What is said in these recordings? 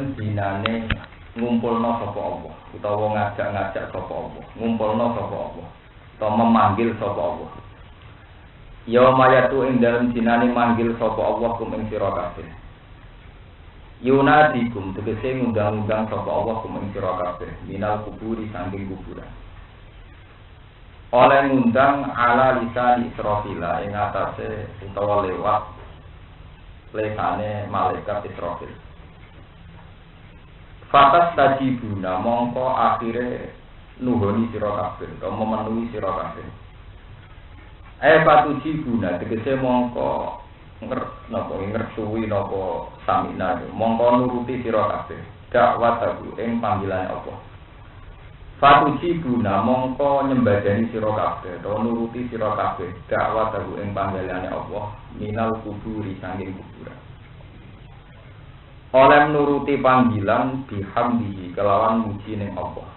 dalem dinane ngumpulna sapa Allah utawa ngajak-ngajak sapa Allah, ngumpulna sapa Allah utawa memanggil sapa Allah. Ya mayatu ing dalem dinane manggil sapa Allah kum ing sira kabeh. Yunadikum tegese ngundang-undang sapa Allah kum ing sira kabeh minal kuburi saking kuburan. Oleh ngundang ala lisan Israfil ing atase utawa lewat lesane malaikat Israfil. Fatas tajibuna mongko akhire nuhoni sira kabeh utawa memenuhi sira kabeh. Fatujibuna tegese mongko ngertuwi napa samina mongko nuruti sira kabeh dakwataku ing panggilane Allah. Fatujibuna mongko nyembadani sira kabeh utawa nuruti sira kabeh dakwataku ing panggilane Allah minal kuburi saking kuburan. Oleh nuruti panggilan bihamdihi kelawan muji ning Allah.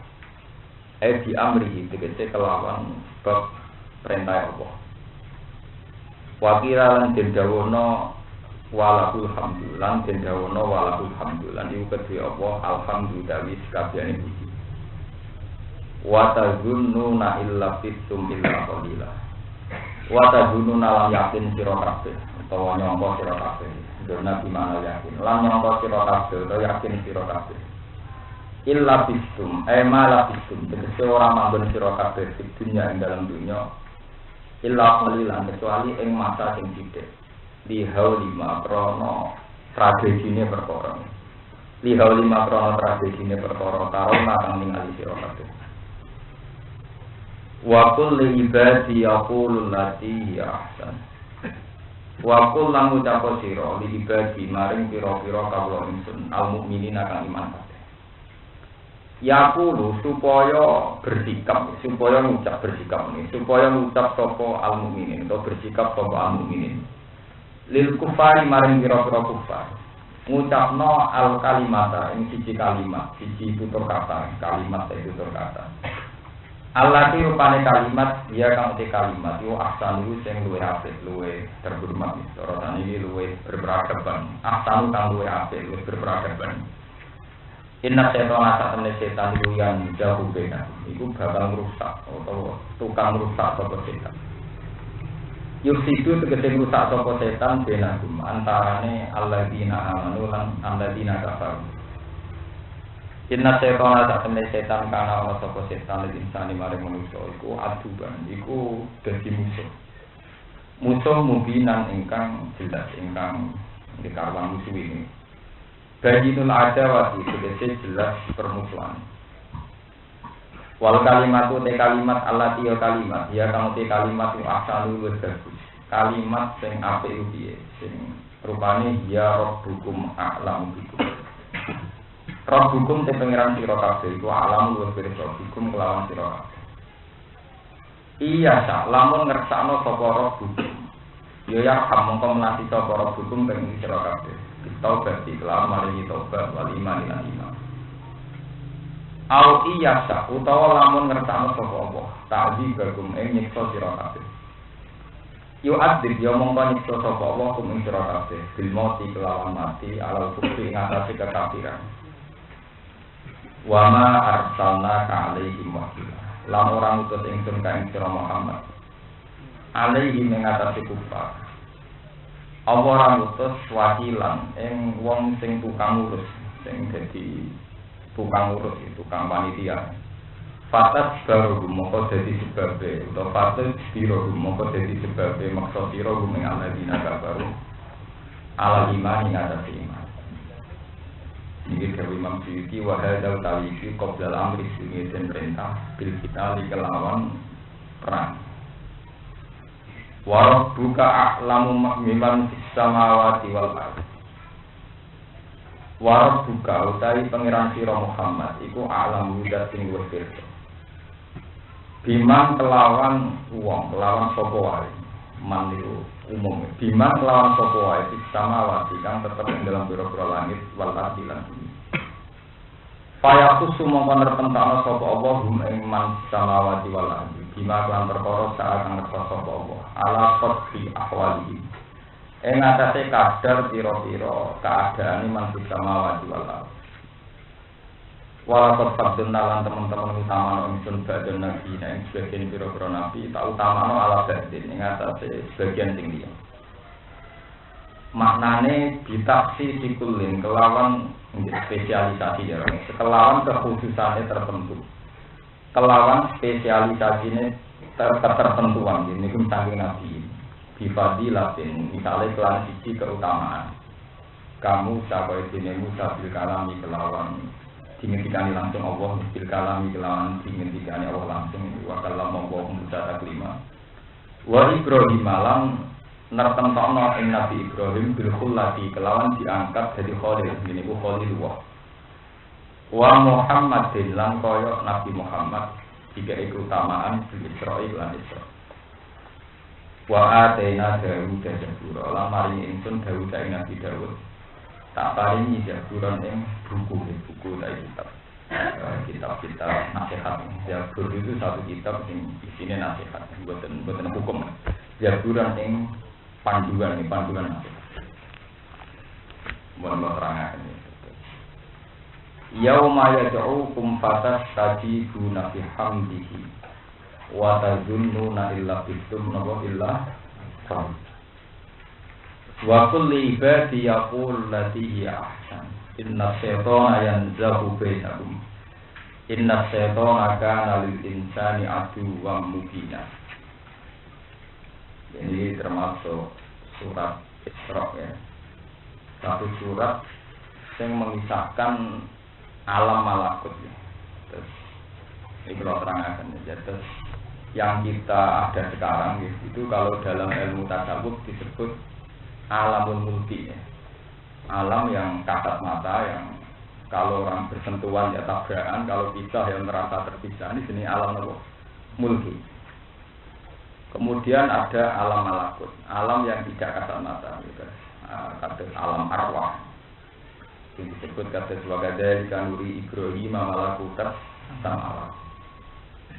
Bi amrihi tegese kelawan bab perintah Allah. Wakira lan dendawono walakul hamdu lan dendawono walakul hamdu lan iku kedhe Allah alhamdulillah wis kabehane puji. Wa tazunnuna illa fitum illa qalila. Wa tazunnuna lam yakin sira kabeh utawa nyangka sira kabeh. Dona dimana yakin lan nyangka sira kabeh utawa yakin sira kabeh. Illa fitum malah fitum tegese ora manggon sira kabeh di dunya ing dalam dunya. Illa qalilan kecuali ing masa sing sithik. Li haulima krana tragedine perkara. Li haulima krana tragedine perkara tarona kang ningali sira kabeh. Wa kulli ibadi yaqulu allati hiya ahsan. Wa qul lan ucap sira li ibadi maring pira-pira kawula ingsun al mukminina kang iman kabeh. Yaqulu supaya bersikap, supaya ngucap bersikap ini, supaya ngucap sapa al mukminin atau bersikap sapa al mukminin. Lil kufari maring pira-pira kufar. Ngucapno al kalimata ing siji kalimat, siji tutur kata, kalimat tutur kata. Allati rupane kalimat dia kang te kalimat yo ahsanu sing luwih apik luwih terhormat cara saniki luwih berperadaban ahsanu kang luwih apik luwih berperadaban. Inna setona satemene setan iku yang jauh beda iku bakal rusak utawa tukang rusak sapa setan. Yusidu tegese rusak sapa setan benagum antarane alladzina amanu lan alladzina kafaru. Inna setona satemene setan kana ana sapa setan lan insani maring manusa iku aduban iku dadi musuh. Musuh mubinan ingkang jelas ingkang dikarwan musuh ini. Bayinul adawati tegese jelas permusuhan. Wal kalimatu te kalimat allati ya kalimat ya kang te kalimat yang asalu wis bagus. Kalimat sing apik iku piye? Sing rupane ya rabbukum a'lamu bikum. Rabbukum te pangeran sira kabeh iku a'lamu wa rabbukum kelawan sira kabeh. Iya sak lamun ngersakno sapa rabbukum. Ya ya mongko menati sapa rabbukum kang sira kabeh. Taubat iklam maringi taubat wal iman lan iman. Au iya sak utawa lamun ngertakno sapa Allah ta'zi gagum ing nyiksa sira kabeh. Yu adib yo mongko nyiksa sapa Allah kum ing sira kabeh bil mati kelawan mati alal kufri ing atase kekafiran. Wa ma arsalna ka'alaihim wakila. Lan orang utus ingsun ka ing sira Muhammad. Alaihi ing atase kufar. Apa ora ngutus wakilan ing wong sing tukang urus, sing dadi tukang urus, tukang panitia. Fatat baru moko dadi sebabe, utawa fatat biro moko dadi sebabe maksa sira gumeng alladzina kafaru ala iman ing atas iman. Iki dewe Imam Suyuti wa hadza tawiki qabla al-amri sing perintah bil kita kelawan perang. Wa rabbuka a'lamu mimman fis samawati wal ardh. Wa rabbuka utawi pangeran sira Muhammad iku a'lamu zat sing luwih pirsa. Biman kelawan wong, kelawan sapa wae. Man niku umum. Biman kelawan sapa wae fis samawati kang tetep ing dalam pira-pira langit wal ardh lan bumi. Fayaku sumangka nerpentakna sapa Allah hum ing man samawati wal ardh. Bima kelan perkara saat kang ngertos sapa Allah ala qadri ahwali ing atase kadar pira-pira keadaane manusia samawati wal ardh Walakot fadun nalan teman-teman utama ingsun badun nabi ing sebagian pira-pira nabi tak utamano ala badin ing atase sebagian sing liya. Maknane bitaksi sikulin kelawan spesialisasi ya, kelawan kekhususane tertentu. Kelawan spesialisasine tertentuan ini kun saking nabi. Bifadilatin misalnya kelan siji keutamaan. Kamu sahabat dene Musa bil kalami kelawan dingendikani langsung Allah bil kalami kelawan dingendikani Allah langsung wa kallama Allah Musa taklima. Wa Ibrahim malam nertentokno ing Nabi Ibrahim bil khullati kelawan diangkat dadi khalil ngene ku khalilullah. Wa Muhammadin lan kaya Nabi Muhammad tiga keutamaan bil Israil lan Isra. Wa atena Daud Zabura lan maringi ingsun Daud ing Nabi Daud. Tak paringi Zaburan ing buku dari kitab nasihat. Zabur itu satu kitab yang isinya nasihat, buatan hukum. Zaburan ing panduan nasihat. Mohon terangkan ini. Yauma yad'ukum fatastajibuna bihamdihi wa tazunnuna illa bitum nawa illa sam. Wa kulli ibadi yaqul lati hiya ahsan. Inna syaitana yanzahu bainakum. Inna syaitana kana lil insani aduwwan mubina. Ini termasuk surat Isra ya. Satu surat yang mengisahkan alam malakut ya. Terus ini kalau terangkan ya. Terus yang kita ada sekarang ya, itu kalau dalam ilmu tasawuf disebut alamul mulki ya. Alam yang kasat mata yang kalau orang bersentuhan ya tabrakan, kalau pisah yang merasa terpisah, ini jenis alam mulki. Kemudian ada alam malakut, alam yang tidak kasat mata gitu. Kata alam arwah. Ini disebut kata sebagai kanuri Ibrahim malakutas sama.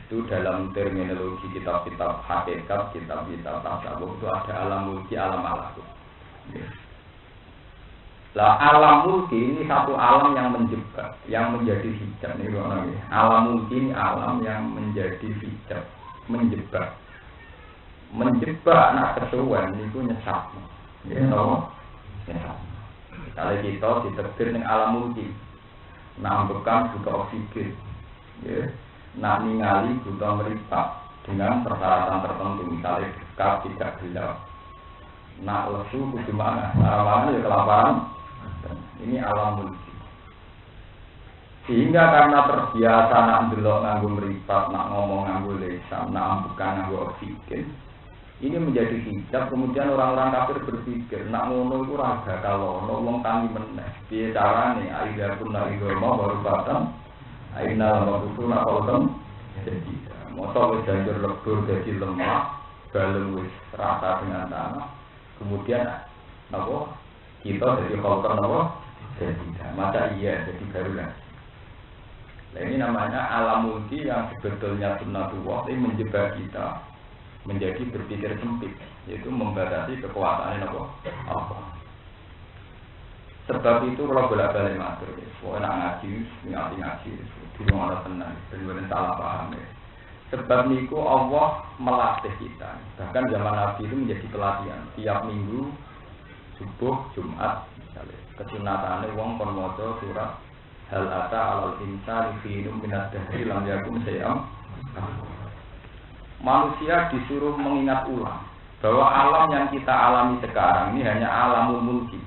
Itu dalam terminologi kitab-kitab hakikat, kitab-kitab tasawuf itu ada alam mulki, alam malakut. Lah alam mulki ini satu alam yang menjebak, yang menjadi hijab nih namanya. Alam mulki ini alam yang menjadi hijab, menjebak anak kesuwen itu nyesat. Ya tahu? Nyesat. Kalau kita diterbit dengan alam mulki, nambekan butuh oksigen, ya, nak ningali butuh meripat dengan persyaratan tertentu, misalnya dekat tidak gelap. Nak lesu kudu mana? Mana ya kelaparan. Ini alam mulki. Sehingga karena terbiasa nak ndelok nganggo mripat, nak ngomong nganggo lisan, nak ambekan nganggo oksigen. Ini menjadi hijab. Kemudian orang-orang kafir berpikir, nak ngono iku ora bakal ono wong tani meneh. Piye carane? Aida kunna igoma baru batang. Aina mabusuna qalbam. Jadi, mosok wis janjur lebur dadi lemah, balung wis rata dengan tanah. Kemudian apa? Kita jadi kalkan apa? Jadi masa iya jadi barulah. Nah, ini namanya alam mulki yang sebetulnya sunnatullah ini menjebak kita menjadi berpikir sempit, yaitu membatasi kekuasaan apa. Sebab itu kalau bolak-balik matur, pokoknya ngaji, ngaji, dulu ada tenang, benar-benar salah paham ya. Sebab niku Allah melatih kita. Bahkan zaman Nabi itu menjadi pelatihan. Tiap minggu subuh, Jumat, misalnya kesunatannya wong kon maca surat hal ata alal insani fi minad dahri lam yakun syai'am. Manusia disuruh mengingat ulang bahwa alam yang kita alami sekarang ini hanya alamul mulki.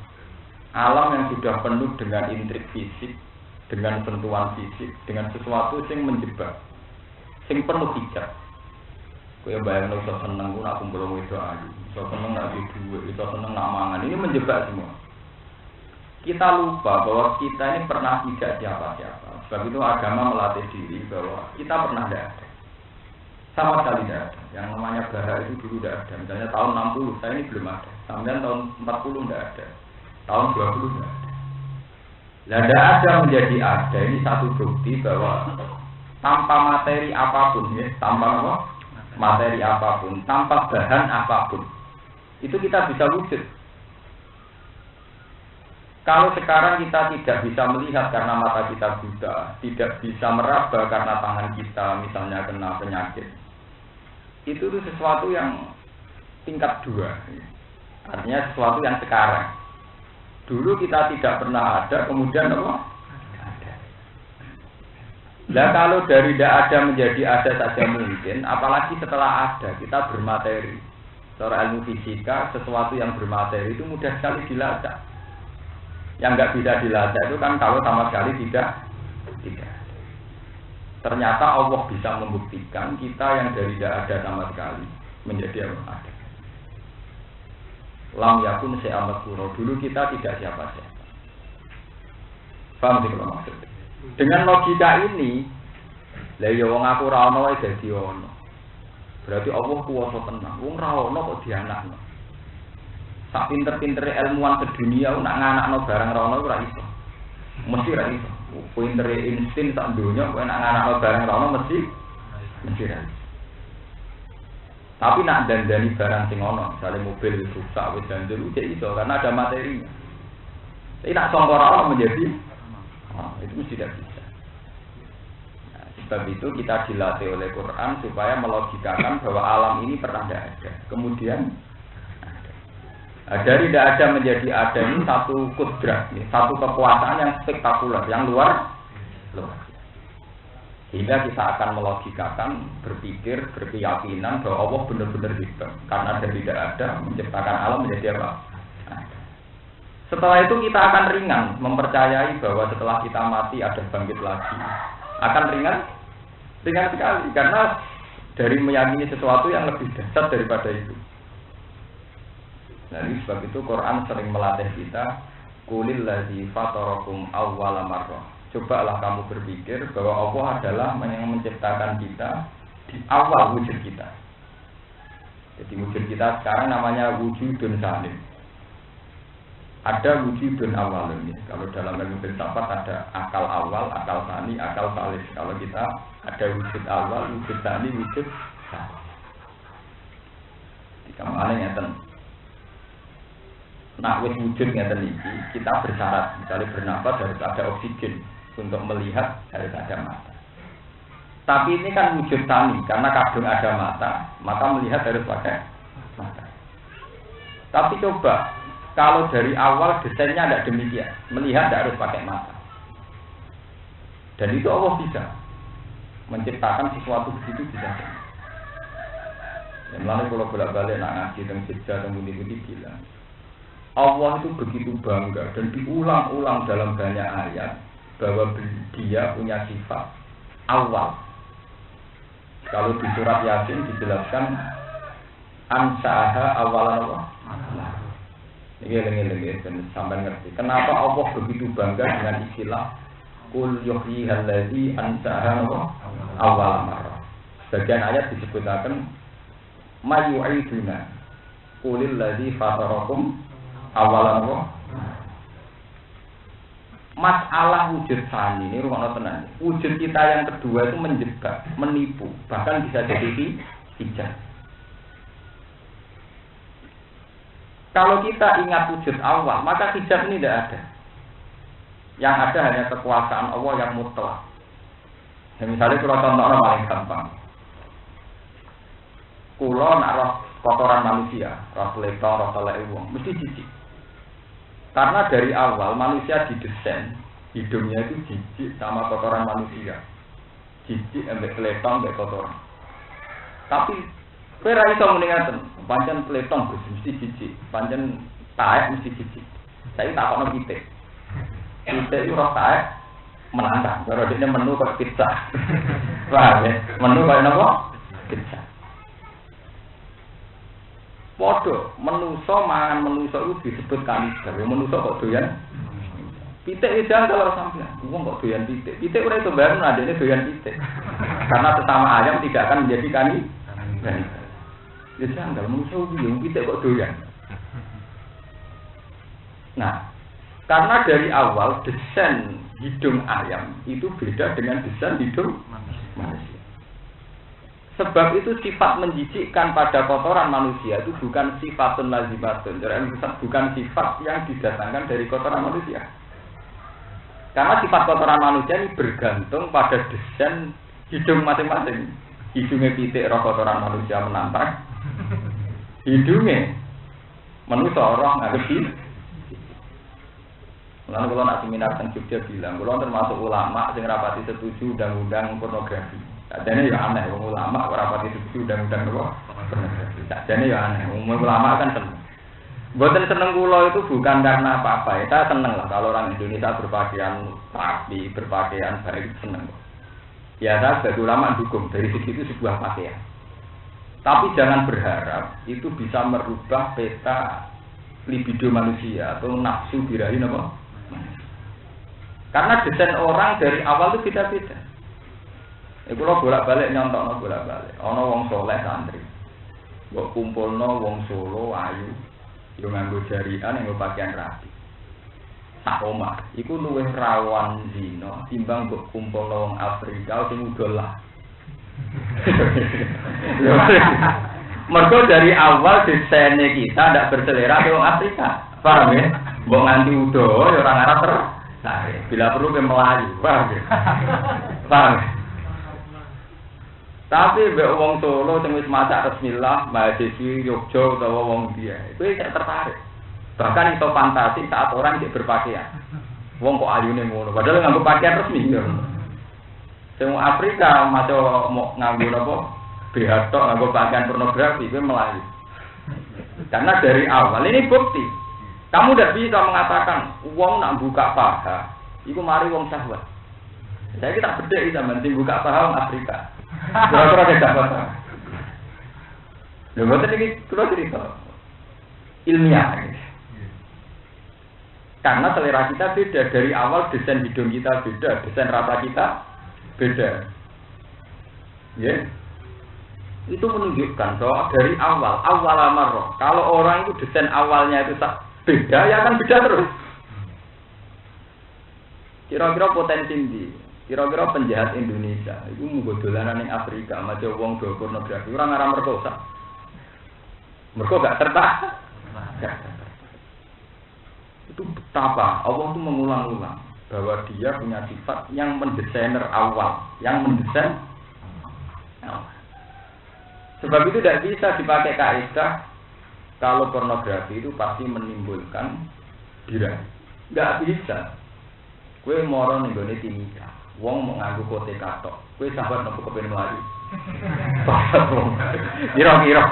Alam yang sudah penuh dengan intrik fisik, dengan sentuhan fisik, dengan sesuatu yang menjebak, yang penuh hijab. Kaya bayangno iso seneng ku nak kumpul wong wedok ayu, iso seneng nak duwe, iso seneng nak mangan. Ini menjebak semua. Kita lupa bahwa kita ini pernah tidak siapa-siapa. Sebab itu agama melatih diri bahwa kita pernah tidak ada. Sama sekali tidak ada. Yang namanya bara itu dulu tidak ada. Misalnya tahun 60, saya ini belum ada. Kemudian tahun 40 tidak ada. Tahun 20 tidak ada. Nah, tidak ada menjadi ada. Ini satu bukti bahwa tanpa materi apapun, ya, tanpa apa? Materi apapun, tanpa bahan apapun, itu kita bisa wujud. Kalau sekarang kita tidak bisa melihat karena mata kita buta, tidak bisa meraba karena tangan kita misalnya kena penyakit, itu tuh sesuatu yang tingkat 2. Artinya sesuatu yang sekarang. Dulu kita tidak pernah ada, kemudian apa? Ada. Nah kalau dari tidak ada menjadi ada saja mungkin, apalagi setelah ada, kita bermateri. Secara ilmu fisika, sesuatu yang bermateri itu mudah sekali dilacak. Yang nggak bisa dilacak itu kan kalau sama sekali tidak. Ternyata Allah bisa membuktikan kita yang dari tidak ada sama sekali menjadi ada. Lam yakun se'amat kuro. Dulu kita tidak siapa-siapa. Paham sih kalau maksud? Dengan logika ini, lah ya wong aku ra ono wae dadi ono. Berarti Allah kuwasa tenang. Wong ra ono kok dianakno. Sak pinter-pintere ilmuwan sedunia nak nganakno barang ra ono ora iso. Mesti ra iso. Pintere insting sak donya kok nak nganakno barang ra ono mesti ra iso. Tapi nak dandani barang sing ono, misalnya mobil rusak wis dandel cek iso karena ada materinya. Tapi nak sangka ora menjadi itu mesti tidak bisa. Nah, sebab itu kita dilatih oleh Quran supaya melogikakan bahwa alam ini pernah ada. Kemudian dari tidak ada menjadi ada ini satu kudrat, satu kekuasaan yang spektakuler, yang luar. Sehingga kita akan melogikakan, berpikir, berkeyakinan bahwa Allah benar-benar hebat. Karena dari tidak ada menciptakan alam menjadi apa? Setelah itu kita akan ringan mempercayai bahwa setelah kita mati ada bangkit lagi. Akan ringan sekali karena dari meyakini sesuatu yang lebih dasar daripada itu. Jadi sebab itu Quran sering melatih kita, qulil ladzi fatarakum awwala marrah. Cobalah kamu berpikir bahwa Allah adalah yang menciptakan kita di awal wujud kita. Jadi wujud kita sekarang namanya wujudun salim. Ada wujudun awalun. Kalau dalam ilmu filsafat ada akal awal, akal sani, akal salis. Kalau kita ada wujud awal, wujud sani, wujud salis. Jika mana ngeten. Nah, wujud ngeten iki kita bersyarat, misalnya bernafas harus ada oksigen. Untuk melihat harus ada mata. Tapi ini kan wujud tani, karena kadung ada mata, maka melihat harus pakai mata. Tapi coba, kalau dari awal desainnya tidak demikian, melihat tidak harus pakai mata. Dan itu Allah bisa menciptakan sesuatu begitu bisa. Yang lalu kalau bolak-balik nak ngaji dan sejak dan budi-budi bilang, Allah itu begitu bangga dan diulang-ulang dalam banyak ayat. Bahwa dia punya sifat awal. Kalau di surat Yasin dijelaskan ansaaha awalan Allah. Ini sampai ngerti. Kenapa Allah begitu bangga dengan istilah Qul yuhyihal ladzi ansaaha awalan marrah. Bagian ayat disebutkan mayu'iduna qulil ladzi fatarakum awalan Allah. Masalah wujud sani ini rumah tenang. Wujud kita yang kedua itu menjebak, menipu, bahkan bisa jadi hijab. Kalau kita ingat wujud awal, maka hijab ini tidak ada. Yang ada hanya kekuasaan Allah yang mutlak. Ya, misalnya kalau contohnya paling gampang, kulo nak roh kotoran manusia, roh leto, roh telek uang, mesti jijik. Karena dari awal manusia didesain hidungnya itu jijik sama kotoran manusia, jijik ambek peletong ambek kotoran. Tapi kira iso mendingan pancen peletong mesti jijik, pancen taek mesti jijik. Saya tak kono pitik. Pitik itu roh taek menantang, kalau dia menu kok pizza. Wah, ya, menu kok napa? Pizza. Podo menuso mangan menuso itu disebut kanister. Menuso kok doyan pitik itu jangan kalau sampean. Wong kok doyan pitik. Pitik ora itu baru adene doyan pitik. Karena sesama ayam tidak akan menjadi kanister. Ya jangan kalau menuso yang pitik kok doyan. Nah, karena dari awal desain hidung ayam itu beda dengan desain hidung manusia. Sebab itu sifat menjijikkan pada kotoran manusia itu bukan sifatun lazimatun, bukan sifat yang didatangkan dari kotoran manusia. Karena sifat kotoran manusia ini bergantung pada desain hidung masing-masing. Hidungnya pitik roh kotoran manusia menantang. Hidungnya manusia roh nggak lebih. Lalu kalau nak seminar tentang Jogja bilang, kalau termasuk ulama yang rapati setuju undang-undang pornografi. Jadi ya aneh, ulama rapati setuju undang-undang pornografi. Jadi ya aneh, ulama kan seneng. Buatan seneng kulo itu bukan karena apa-apa. Kita seneng lah kalau orang Indonesia berpakaian rapi, berpakaian baik, seneng. Ya, saya sebagai ulama dukung dari segi itu sebuah pakaian. Tapi jangan berharap itu bisa merubah peta libido manusia atau nafsu birahi apa? Karena desain orang dari awal itu beda-beda. Iku lo bolak-balik nyontokno bolak-balik. Ana wong soleh santri. Mbok kumpulno wong Solo ayu, yo nganggo jarian nganggo pakaian rapi. Sak omah, iku luwih rawan zina timbang mbok kumpulno wong Afrika sing udol lah. Mergo dari awal desainnya kita tidak berselera ke wong Afrika. Paham ya? Mbok nganti udo ya ora ngarep terus. Bila perlu ke Melayu, paham ya? Paham. Tapi mbek wong Solo sing wis maca bismillah, mahasiswi Yogya utawa wong dia, kuwi gak tertarik. Bahkan itu fantasi saat orang tidak berpakaian. Wong kok ayune ngono, padahal nganggo pakaian resmi ya. Sing Afrika maca nganggo napa? BH tok nganggo pakaian pornografi kuwi Melayu. Karena dari awal ini bukti. Kamu tidak bisa mengatakan wong nak buka paha, iku mari wong syahwat. Saya kita bedhek zaman sing buka paha wong Afrika. Kira-kira tidak apa. Lha boten iki kula cerita. Ilmiah. Karena selera kita beda dari awal, desain hidung kita beda, desain rata kita beda. Ya. Itu menunjukkan bahwa dari awal amarah. Kalau orang itu desain awalnya itu beda, ya akan beda terus. Kira-kira potensi ndi? Kira-kira penjahat Indonesia itu menggodolanan yang Afrika, macam wong do pornografi, orang arah merkosa. Mereka gak tertarik. Itu betapa Allah itu mengulang-ulang bahwa dia punya sifat yang mendesainer awal, yang mendesain. Sebab itu tidak bisa dipakai kaidah kalau pornografi itu pasti menimbulkan birahi. Nggak bisa. Kue moro nih gone timika. Wong mau nganggu kote katok. Kue sahabat nopo kepen melayu. Kira-kira.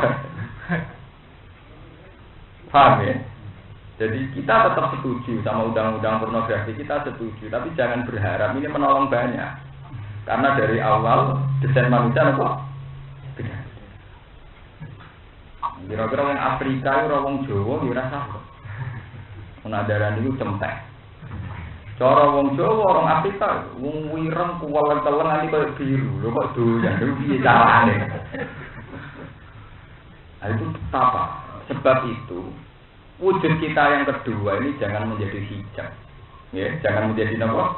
Paham ya? Jadi kita tetap setuju sama undang-undang pornografi, kita setuju. Tapi jangan berharap ini menolong banyak. Karena dari awal desain manusia apa? Kira-kira yang Afrika, orang Jawa, dia rasa penadaran itu cempek. Cara wong Jawa, orang Afrika, wong wireng, kuwal-kuwal nanti kayak biru, lo kok doyan, itu biar caranya. Nah itu apa? Sebab itu wujud kita yang kedua ini jangan menjadi hijab, ya, jangan menjadi apa?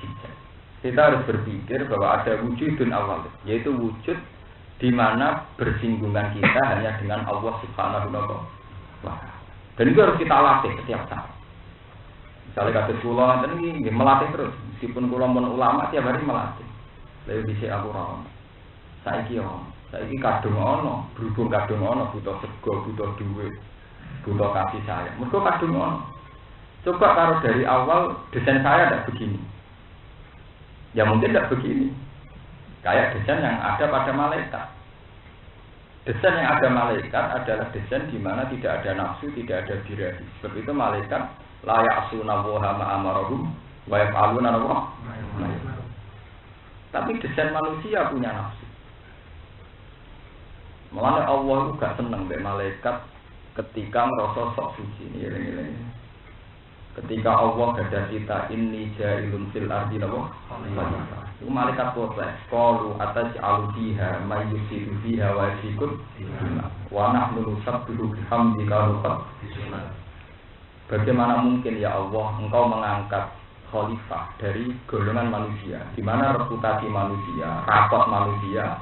Hijab. Kita harus berpikir bahwa ada wujudun awal, yaitu wujud di mana bersinggungan kita hanya dengan Allah Subhanahu wa Ta'ala. Dan itu harus kita latih setiap saat. Misalnya kata kula ini melatih terus, meskipun kula pun ulama tiap hari melatih. Lalu bisa aku rawon. Saiki kadung ono, berhubung kadung ono butuh sego, butuh duit, butuh kasih sayang. Mergo kadung ono. Coba kalau dari awal desain saya tidak begini. Ya mungkin tidak begini. Kayak desain yang ada pada malaikat. Desain yang ada malaikat adalah desain di mana tidak ada nafsu, tidak ada birahi. Sebab itu malaikat la ya'suna wa ma amarahum wa yaf'aluna ma. Tapi desain manusia punya nafsu. Mulane Allah itu gak seneng mbek malaikat ketika ngerasa sok suci ini. Ketika Allah ada cita inni ja'ilun fil ardi lawa. Itu malaikat protes. Qalu ataj'alu fiha may yusidu fiha wa yasfikun wa nahnu nusabbihu bihamdika wa bagaimana mungkin ya Allah engkau mengangkat khalifah dari golongan manusia di mana reputasi manusia, rapot manusia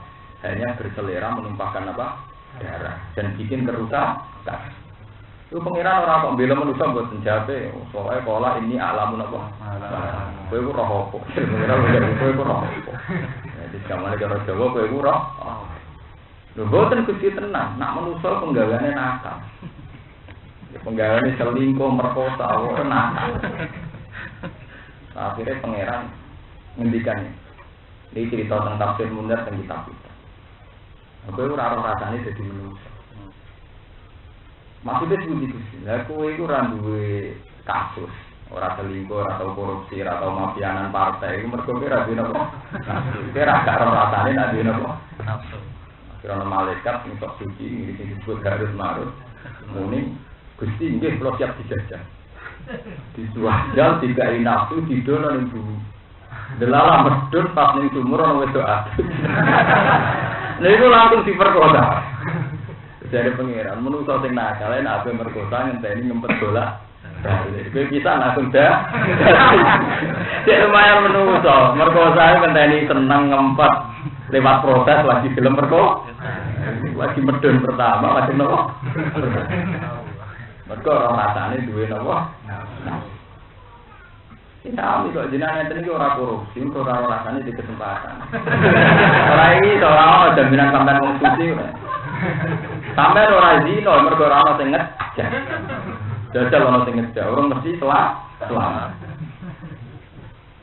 hanya berselera menumpahkan apa? Darah dan bikin kerusakan. Itu pengiran orang kok bela manusia buat senjata, soalnya kalau ini alamun apa? Kowe ku roh apa? Kowe ku roh apa? Jadi kamane karo Jawa kowe ku roh. Lho boten Gusti tenan, nak manusia penggaweane nakal. Ya penggaweane selingkuh, merkosa, ora nakal. Akhirnya pangeran ngendikan ini cerita tentang tafsir Munir dan kitab kita. Kowe ora rasane dadi manusia. Maksudnya seperti itu sih, aku itu randuwe kasus, orang selingkuh, atau korupsi, atau mafianan partai, itu mereka kira di apa? Kira agak rasanya nak di apa? Kira malaikat yang sok suci, ini disebut harus marut, muni, Gusti ini kalau siap dijajah, dijual, dikai nafsu, didono yang bumi, delala medun pas ning sumur ana wedok adus. Lha itu langsung diperkosa. Dari pengiran, menurut sing nakal, nak ape merkosa ngenteni ngempet bola. Kowe bisa langsung dah. Cek lumayan menungso, merkosa ngenteni seneng ngempet lewat proses lagi film merko. Lagi medun pertama, lagi nopo? Mergo ora rasane duwe nopo? Ya, kok jenengan ngeten iki ora korupsi, ora rasane di kesempatan. Ora iki ora jaminan sampean wong suci. Sampai orang zina, mereka orang yang ngejak. Jajal orang yang ngejak, orang mesti selamat.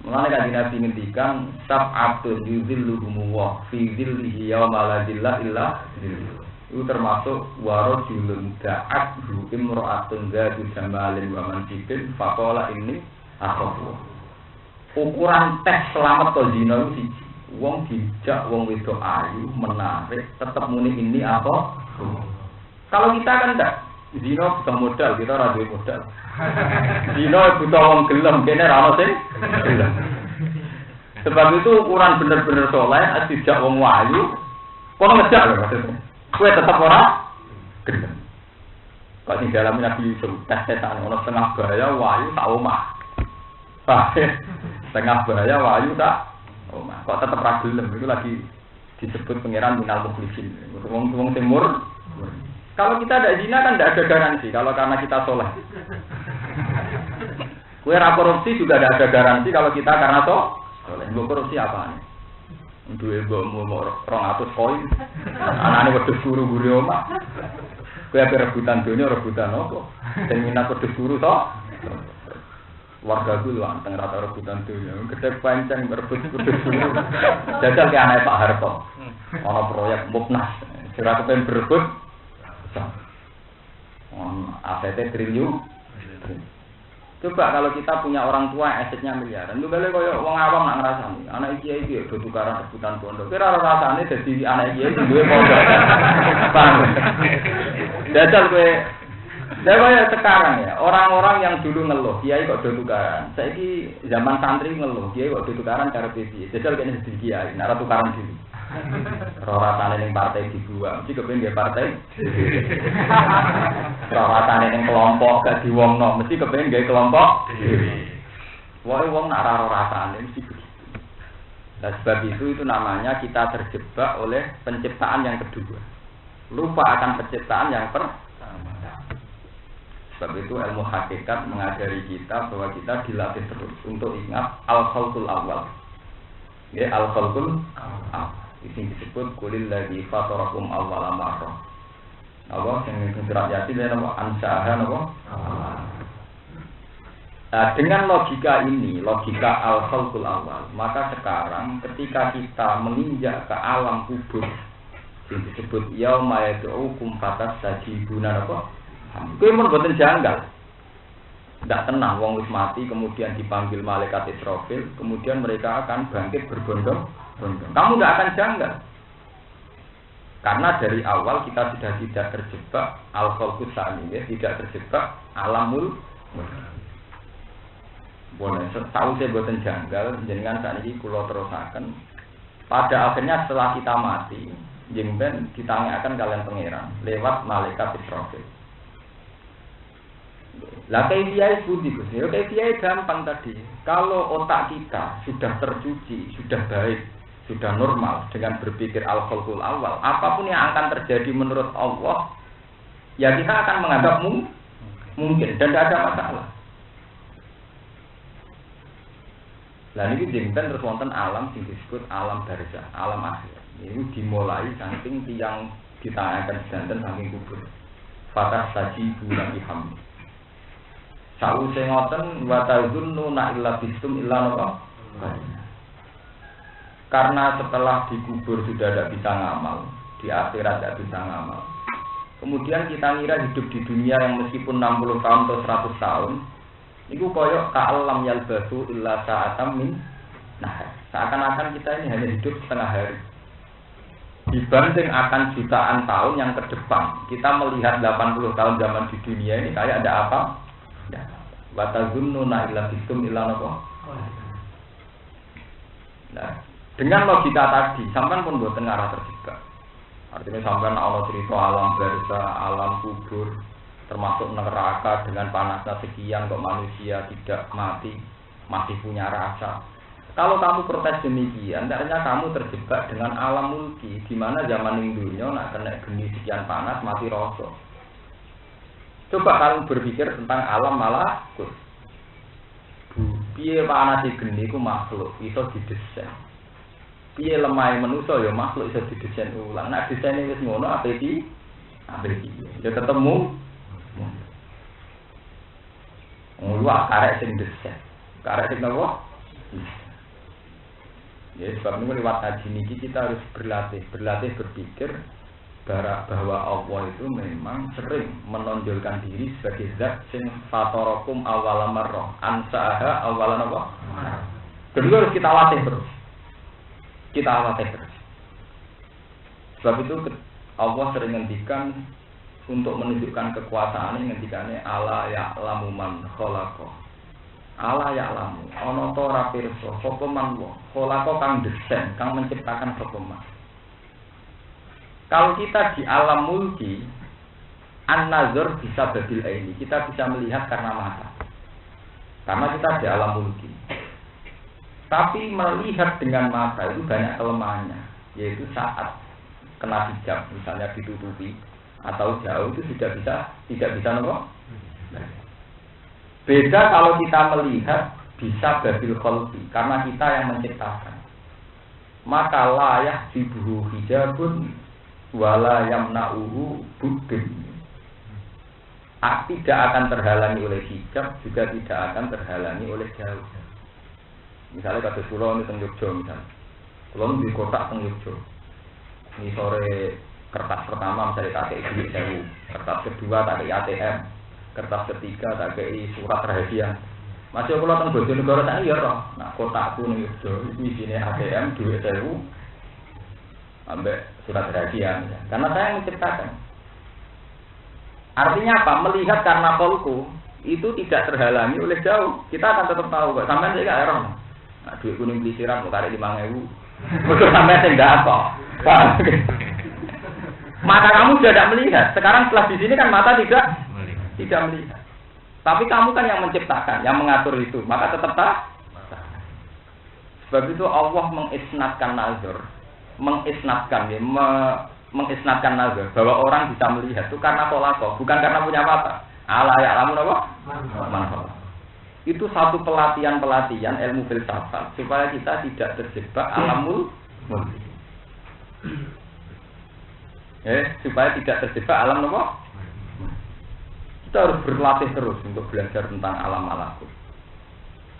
Mulanya kan Nabi ngendikan sab'atun yuzilluhumu wa fi zillihi yawma la zilla illa zilluh. Itu termasuk warajulun da'athu imra'atun dzatu jamalin wa mansibin faqala inni akhafu. Ukuran tes selamat ke zina itu siji. Wong dijak wong wedok ayu menarik tetap muni ini apa? Kalau kita kan enggak, zina butuh modal, kita ora duwe modal. Zina butuh wong gelem, kene ra ono sing gelem. Sebab itu ukuran bener-bener saleh dijak wong ayu, kono ngejak lho maksudnya. Kowe tetep ora gelem. Kok sing dalam Nabi Yusuf tes setan ono setengah bahaya wayu tak omah. Setengah bahaya wayu tak omah. Kok tetep ra gelem itu lagi disebut pangeran minal mukhlifin. Wong timur. Kalau kita ada zina kan tidak ada garansi. Kalau karena kita soleh. Kue korupsi juga tidak ada garansi kalau kita karena soleh. Mbok korupsi apa nih? Duwe mbokmu mau 200 koin. Anane wedhus guru-guru omah. Kue ape rebutan dunia rebutan apa? Sing minat wedhus guru to. Warga dulu anteng rata rebutan dunia. Gede pancen berebut wedhus guru. Jajal ke anake Pak Harto. Ana proyek Muknas. Sira kepen berebut asetnya triliun. Coba kalau kita punya orang tua asetnya miliaran, itu kali koyo wong awam nak ngrasani. Anak iki iki do tukaran rebutan pondok. Kira ora rasane dadi anak iki duwe pondok. Paham. Dadal kowe koyo sekarang ya, orang-orang yang dulu ngeluh, kiai kok do tukaran. Saiki zaman santri ngeluh, kiai kok do tukaran cara piye. Dadal kene dadi kiai, nek tukaran dhewe. Rasane ning partai dibuang, mesti kepen nggih partai. Rasane ning kelompok gak diwongno, mesti kepen nggih kelompok dhewe. Wae wong nak ora rasane mesti begitu. Dan sebab itu namanya kita terjebak oleh penciptaan yang kedua. Lupa akan penciptaan yang pertama. Sebab itu ilmu hakikat mengajari kita bahwa kita dilatih terus untuk ingat al-khalqul awal. Ya, al-khalqul awal. Ini disebut kulil lagi fatarakum awwala marrah. Apa yang surat Yasin dan apa ansaaha apa? Nah, dengan logika ini, logika al-khalqul awal, maka sekarang ketika kita menginjak ke alam kubur yang disebut yauma yad'ukum fatastajibuna apa? Kuwi mun boten janggal. Tidak tenang, wong wis mati kemudian dipanggil malaikat Israfil, kemudian mereka akan bangkit berbondong-bondong. Kamu tidak akan janggal. Karena dari awal kita sudah tidak terjebak al-khalqus tsani, ya, tidak terjebak alamul mulk. Boleh, tahu saya boten janggal, jenengan sakniki kula terusaken. Pada akhirnya setelah kita mati, jenengan ditanyakan kalian pangeran lewat malaikat Israfil. Lah kayak budi Gus. Ya kayak gampang tadi. Kalau otak kita sudah tercuci, sudah baik, sudah normal dengan berpikir al-khalqul awal, apapun yang akan terjadi menurut Allah, ya kita akan menganggap mungkin dan tidak ada masalah. Lah niki jengten terus wonten alam sing disebut alam barzah, alam akhir. Ini dimulai saking tiyang ditangaken sedanten saking kubur. Fatah saji bulan iham. Sause ngoten wa tazunnu na illa bistum illa napa? Karena setelah dikubur sudah tidak bisa ngamal, di akhirat tidak bisa ngamal. Kemudian kita ngira hidup di dunia yang meskipun 60 tahun atau 100 tahun, itu koyok ka'alam yalbasu illa sa'atam min. Nah, seakan-akan kita ini hanya hidup setengah hari. Dibanding akan jutaan tahun yang ke depan, kita melihat 80 tahun zaman di dunia ini kayak ada apa? Ya. Wa tazunnuna illa bisum illa napa? Nah, dengan logika tadi, sampean pun mboten ngarah terjebak. Artinya sampean ana cerita alam barzah, alam kubur, termasuk neraka dengan panasnya sekian kok manusia tidak mati, masih punya rasa. Kalau kamu protes demikian, artinya kamu terjebak dengan alam mulki, di mana zaman dunia nak kena geni sekian panas mati rasa. Coba kamu berpikir tentang alam malakut. Piye panas geni ku makhluk iso didesain. Piye lemah manusa ya makhluk iso didesain ulang. Nek desaine wis ngono ape iki? Ya ketemu. Ngluwak karek sing desain. Karek sing napa? Ya sebab itu lewat kaji niki kita harus berlatih berpikir bahwa Allah itu memang sering menonjolkan diri sebagai zat sing fatarakum awwala marrah ansaaha awwalan apa? Kedua harus kita latih terus. Sebab itu Allah sering ngendikan untuk menunjukkan kekuasaan ngendikannya ala ya'lamu man khalaqa. Ala ya'lamu ana ta ora pirsa sapa man wa khalaqa kang desain, kang menciptakan sapa man. Kalau kita di alam mulki, an-nazar bisa babil aini, kita bisa melihat karena mata. Karena kita di alam mulki. Tapi melihat dengan mata itu banyak kelemahannya, yaitu saat kena hijab, misalnya ditutupi atau jauh itu tidak bisa nopo. Beda kalau kita melihat bisa babil khalqi, karena kita yang menciptakan. Maka layah dibuhu hijabun wala yamna'uhu buddin. Tidak akan terhalangi oleh hijab, juga tidak akan terhalangi oleh jauh. Misalnya kata pulau ini teng Yogyo misalnya, pulau di kotak teng Yogyo. Ini sore kertas pertama misalnya KTI 1000, kertas kedua KTI ATM, kertas ketiga KTI surat rahasia. Masih kalau teng Bojonegoro tak iya roh. Nah kotakku ning Yogyo isinya ATM 2000. Ambek surat rahasia, karena saya yang menciptakan. Artinya apa? Melihat karena kolku itu tidak terhalangi oleh jauh. Kita akan tetap tahu, Pak. Sampai saya nggak error. Nah, duit kuning beli siram, mau tarik 5.000. Betul sampai saya nggak apa. Mata kamu sudah tidak melihat. Sekarang setelah di sini kan mata tidak melihat. Tapi kamu kan yang menciptakan, yang mengatur itu. Maka tetap tahu. Sebab itu Allah mengisnatkan nazar. Mengisnatkan nazar bahwa orang bisa melihat itu karena kholaqah, bukan karena punya mata. Ala ya'lamu apa? Man. Itu satu pelatihan ilmu filsafat supaya kita tidak terjebak alamul mulki. Supaya tidak terjebak alam apa? Kita harus berlatih terus untuk belajar tentang alam malakut.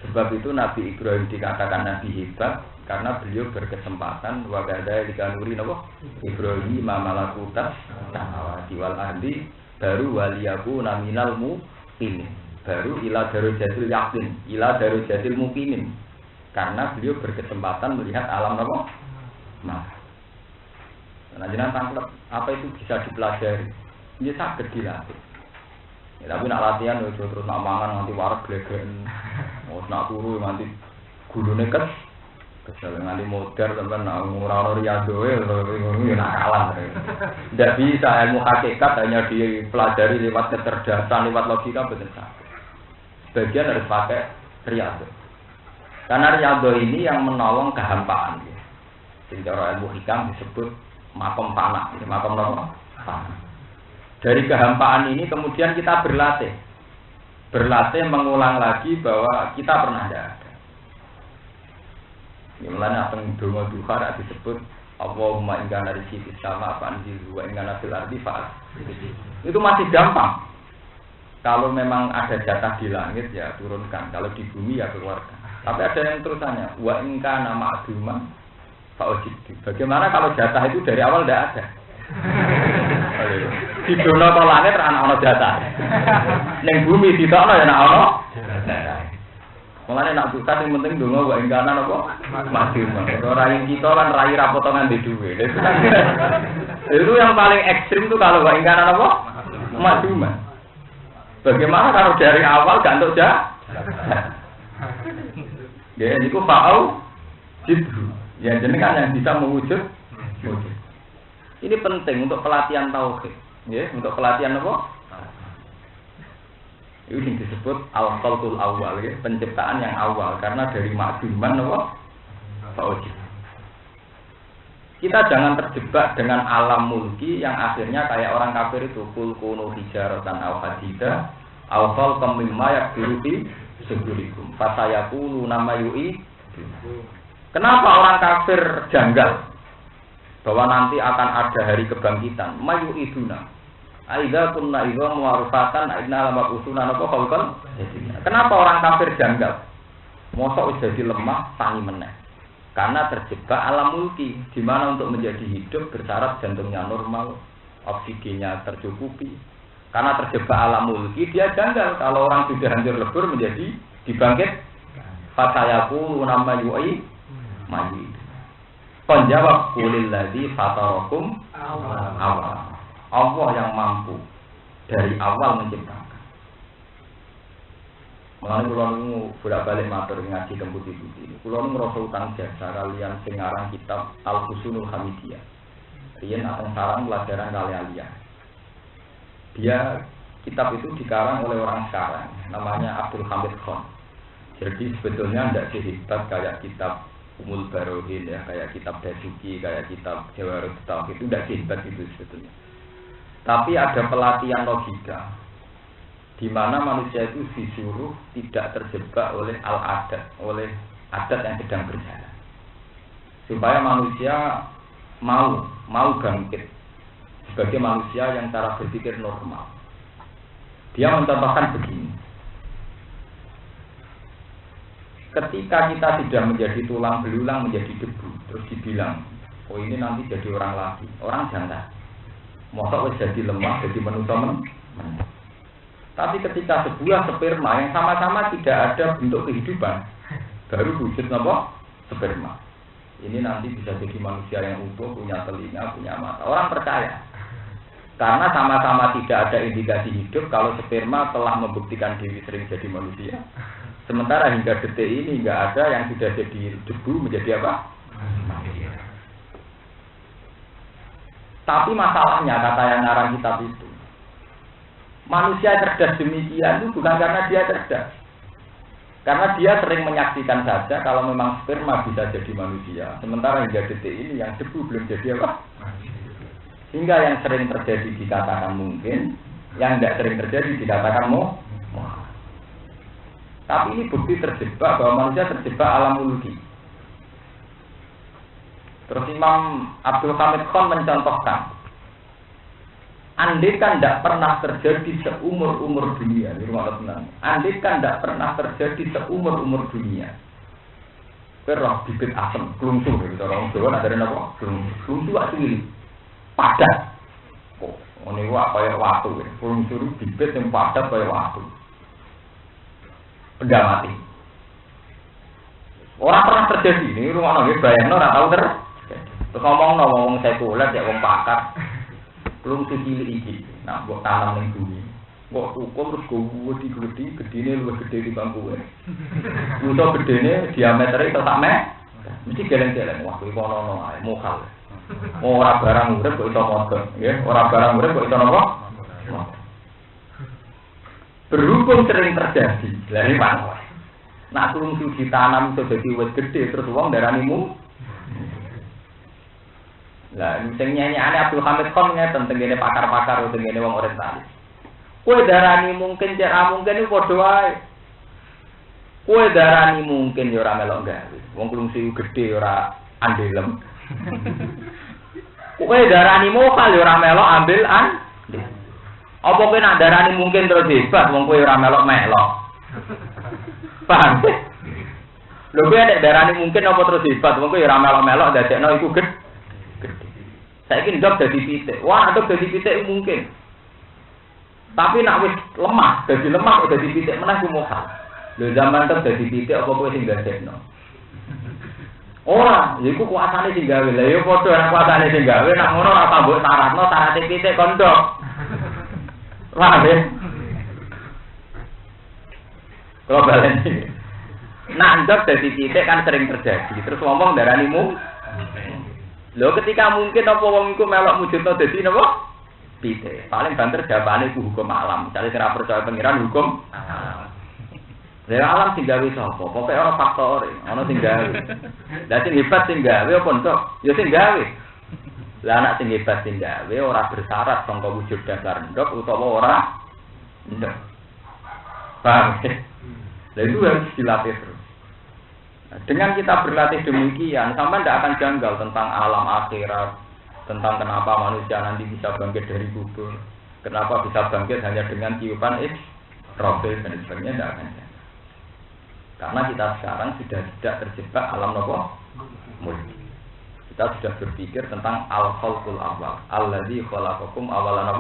Sebab itu Nabi Ibrahim dikatakan Nabi hebat karena beliau berkesempatan wagada dikanuri napa Ibrahim malakutas samawati wal ardi baru waliyaku naminal muqinin baru ila darujatil yakin ila darujatil muqinin karena beliau berkesempatan melihat alam napa nah jenengan tangkep apa itu bisa dipelajari ini saged dilatih. Ya, tapi nak latihan terus nak mangan nanti warak glegen. Mau nak turu nanti gulune kesel nganti modern sampean nak ora-ora riyado ngono nak kalah. Ndak bisa ilmu hakikat hanya dipelajari lewat kecerdasan, lewat logika betul saja. Sebagian harus pakai riyado. Karena riyado ini yang menolong kehampaan. Sing cara ilmu hikam disebut makom fana, makom apa? Fana. Dari kehampaan ini kemudian kita berlatih mengulang lagi bahwa kita pernah ada. Mulanya apa yang donga duha disebut Allahumma in kana rizqi fis sama fa'anzil wa in kana fil ardi fa'al. Itu masih gampang. Kalau memang ada jatah di langit ya turunkan, kalau di bumi ya keluarkan. Tapi ada yang terusannya wa in kana ma'duman fa'ujid. Bagaimana kalau jatah itu dari awal tidak ada? Di dono ke langit ana ana jatah. Ning bumi ditokno ya ana ana. Mulane nak suka sing penting donga wae engkana napa? Madiun. Ora ing kita lan rai ra potongan di dhuwit. Itu yang paling ekstrim tuh kalau wae engkana napa? Madiun. Bagaimana kalau dari awal gak entuk ya niku fa'au jidru. Ya jenengan yang bisa mewujud. Ini penting untuk pelatihan tauhid, ya, untuk pelatihan apa? Itu yang disebut al-khalqul awal, ya, penciptaan yang awal karena dari makduman apa? Fa'ujid. Kita jangan terjebak dengan alam mulki yang akhirnya kayak orang kafir itu kul kunu hijaratan aw hadida aw khalqam mimma yakdiru fi sudurikum fasayaqulu nama yui. Kenapa orang kafir janggal bahwa nanti akan ada hari kebangkitan? Mayu iduna. Aidza kunna idza muwarifatan aina lama usuna napa khalqan. Kenapa orang kafir janggal? Mosok wis dadi lemah tani meneh. Karena terjebak alam mulki, di mana untuk menjadi hidup bersyarat jantungnya normal, oksigennya tercukupi. Karena terjebak alam mulki, dia janggal. Kalau orang sudah hancur lebur menjadi dibangkit, fatayaku nama yui mayu. Penjawab kulil ladzi fatarakum awal. Allah yang mampu dari awal menciptakan. Mulane kula niku bolak-balik matur ngaji teng putih-putih. Kula niku ngrasa utang jasa kalian sing aran kitab Al-Husunul Hamidiyah. Riyen ateng sarang pelajaran kalian. Dia kitab itu dikarang oleh orang sekarang namanya Abdul Hamid Khan. Jadi sebetulnya tidak sehebat kayak kitab Umul Barohin ya, kayak kitab Dasuki, kayak kitab Jawarut Tauhid, itu tidak sehebat itu sebetulnya. Tapi ada pelatihan logika di mana manusia itu disuruh tidak terjebak oleh al-adat, oleh adat yang sedang berjalan. Supaya manusia mau bangkit sebagai manusia yang cara berpikir normal. Dia mencontohkan begini. Ketika kita sudah menjadi tulang belulang, menjadi debu, terus dibilang, oh ini nanti jadi orang lagi, orang jantan. Mosok wis jadi lemah, jadi manusia Tapi ketika sebuah sperma yang sama-sama tidak ada bentuk kehidupan, baru wujud apa? Sperma. Ini nanti bisa jadi manusia yang utuh, punya telinga, punya mata. Orang percaya. Karena sama-sama tidak ada indikasi hidup kalau sperma telah membuktikan diri sering jadi manusia. Sementara hingga detik ini nggak ada yang sudah jadi debu menjadi apa? Manusia. Tapi masalahnya kata yang ngarang kitab itu, manusia cerdas demikian itu bukan karena dia cerdas. Karena dia sering menyaksikan saja kalau memang sperma bisa jadi manusia. Sementara hingga detik ini yang debu belum jadi apa? Hingga yang sering terjadi dikatakan mungkin, yang tidak sering terjadi dikatakan mau. Tapi ini bukti terjebak bahwa manusia terjebak alam mulki. Terus Imam Abdul Hamid Khan mencontohkan, andai kan tidak pernah terjadi seumur-umur dunia, di rumah tenang. Andai kan tidak pernah terjadi seumur-umur dunia. Perah bibit asam, kelungsu, gitu. Orang Jawa ada apa? Kelungsu asli, padat. Oh, ini kayak watu, kelungsu bibit yang padat kayak watu. Benda mati. Orang pernah terjadi ini rumah nongki bayang orang tahu terus. Terus ngomong sekuler ya ngomong pakar. Belum cilik iki. Nah, buat tanam ning bumi. Buat ukur terus gede gedene luwih gede di bangku. Untuk gedene diametere tetak mek. Mesti geleng-geleng. Wah, kuwi ono ae mokal. Ora barang urip kok iso modon, nggih. Ora barang urip kok iso napa? Berhubung sering terjadi, lari mana? Nak turun suci tanam itu jadi wet gede terus uang daranimu. Lah sing nyanyiane Abdul Hamid Khan ngeten tengene pakar-pakar tengene wong orientalis. Kowe darani mungkin cek mungkin iku padha wae. Kowe darani mungkin ya ora melok gawe. Wong klungsi gedhe ora andelem. Kowe darani mokal ya ora melok ambil apa kowe nak darani mungkin terus hebat wong kowe ora melok-melok. Paham? Lho kowe nek darani mungkin apa terus hebat wong kowe ora melok-melok dadekno iku gedhe. Saiki ndok dadi pitik. Wah, ndok dadi pitik mungkin. Tapi nak wis lemah, dadi lemah dadi pitik meneh ku mokal. Lho zaman tek dadi pitik apa kowe sing dadekno? Ora, ya iku kuasane sing gawe. Lah ya padha nek kuasane sing gawe nak ngono ora tambah syaratno syarate pitik kondok. Wah, ya. Kalau balen iki. Nak ndok dadi pitik kan sering terjadi. Terus ngomong daranimu. Lho ketika mungkin apa wong iku melok mujudno dadi napa? Pitik. Paling banter jawabane ku hukum alam. Misale ora percaya pengiran hukum alam. Lah alam sing gawe sapa? Pokoke ora faktore, ana sing gawe. Lah sing hebat sing gawe apa entuk? Ya sing gawe. Lah anak sing hebat sing gawe ora bersyarat sangka wujud dasar ndok utawa ora ndok. Paham? Lah itu harus dilatih terus. Nah, dengan kita berlatih demikian, sampai tidak akan janggal tentang alam akhirat, tentang kenapa manusia nanti bisa bangkit dari kubur, kenapa bisa bangkit hanya dengan tiupan Israfil dan sebagainya, tidak akan janggal. Karena kita sekarang sudah tidak terjebak alam mulki. Kita sudah berpikir tentang al-khalqul awal, alladzi khalaqakum awalan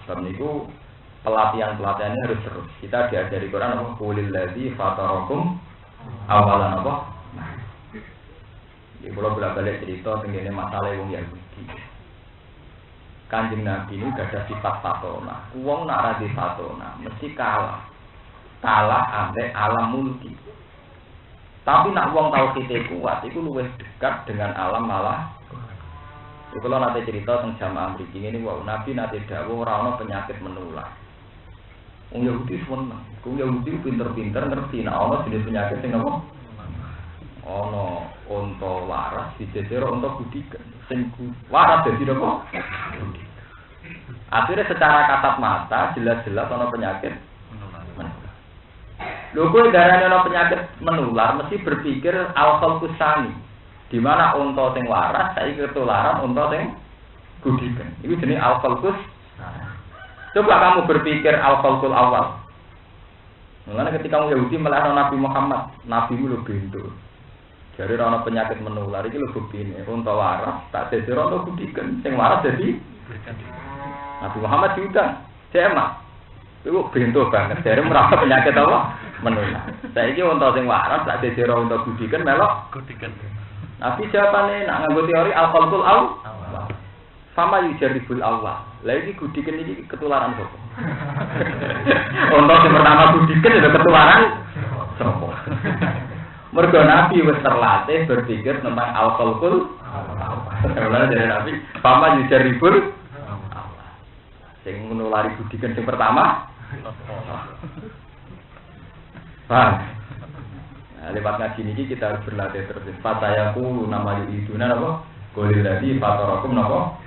sebab itu pelatihan-pelatihannya harus terus. Kita diajari Quran qulil ladzi fatarakum awalan Jadi kalau bolak-balik cerita tentang masalah wong Yahudi. Kanjeng Nabi ini gak ada sifat fatona. Wong nak ra di fatona mesti kalah ambek alam mulki. Tapi nak wong tauhid kuat iku luwih dekat dengan alam malah. Kalau nanti cerita tentang jamaah mriki ini Nabi nanti dawuh ora ana penyakit menular. Wong Yahudi seneng. Wong Yahudi pinter-pinter ngerti nek ana jenis penyakit sing apa? Ana unta waras dijejer unta gudikan. Sing waras dadi apa? Akhirnya secara kasat mata jelas-jelas ana penyakit menular. Lho kowe darane ana penyakit menular mesti berpikir al-khalqus sani. Di mana unta sing waras saiki ketularan unta sing gudikan. Iku jenenge al-khalqus. Coba kamu berpikir al-khalqul awal. Mulane ketika kamu Yahudi melihat Nabi Muhammad, nabimu lho bentuk. Jare ana penyakit menular iki lho buktine, unta waras tak jejer unta gudikan, sing waras dadi Nabi Muhammad diundang. Cema. Iku bentuk banget, jare merasa penyakit apa? Menular. Saiki unta sing waras tak jejer unta gudikan melok gudikan. Nabi jawabane nak nganggo teori al-khalqul awal. Sama yujaribul Allah. Lah iki gudiken iki ketularan sapa? Untuk yang pertama gudiken itu ketularan sapa? Mergo Nabi wis terlatih berpikir tentang al-khalqul Allah. Dari Nabi, sama yujaribul Allah. Sing menulari gudiken sing pertama. Paham? Nah, lewat ngaji niki kita harus berlatih terus. Fatayaku nama yuduna apa? Qulil ladzi fatarakum napa?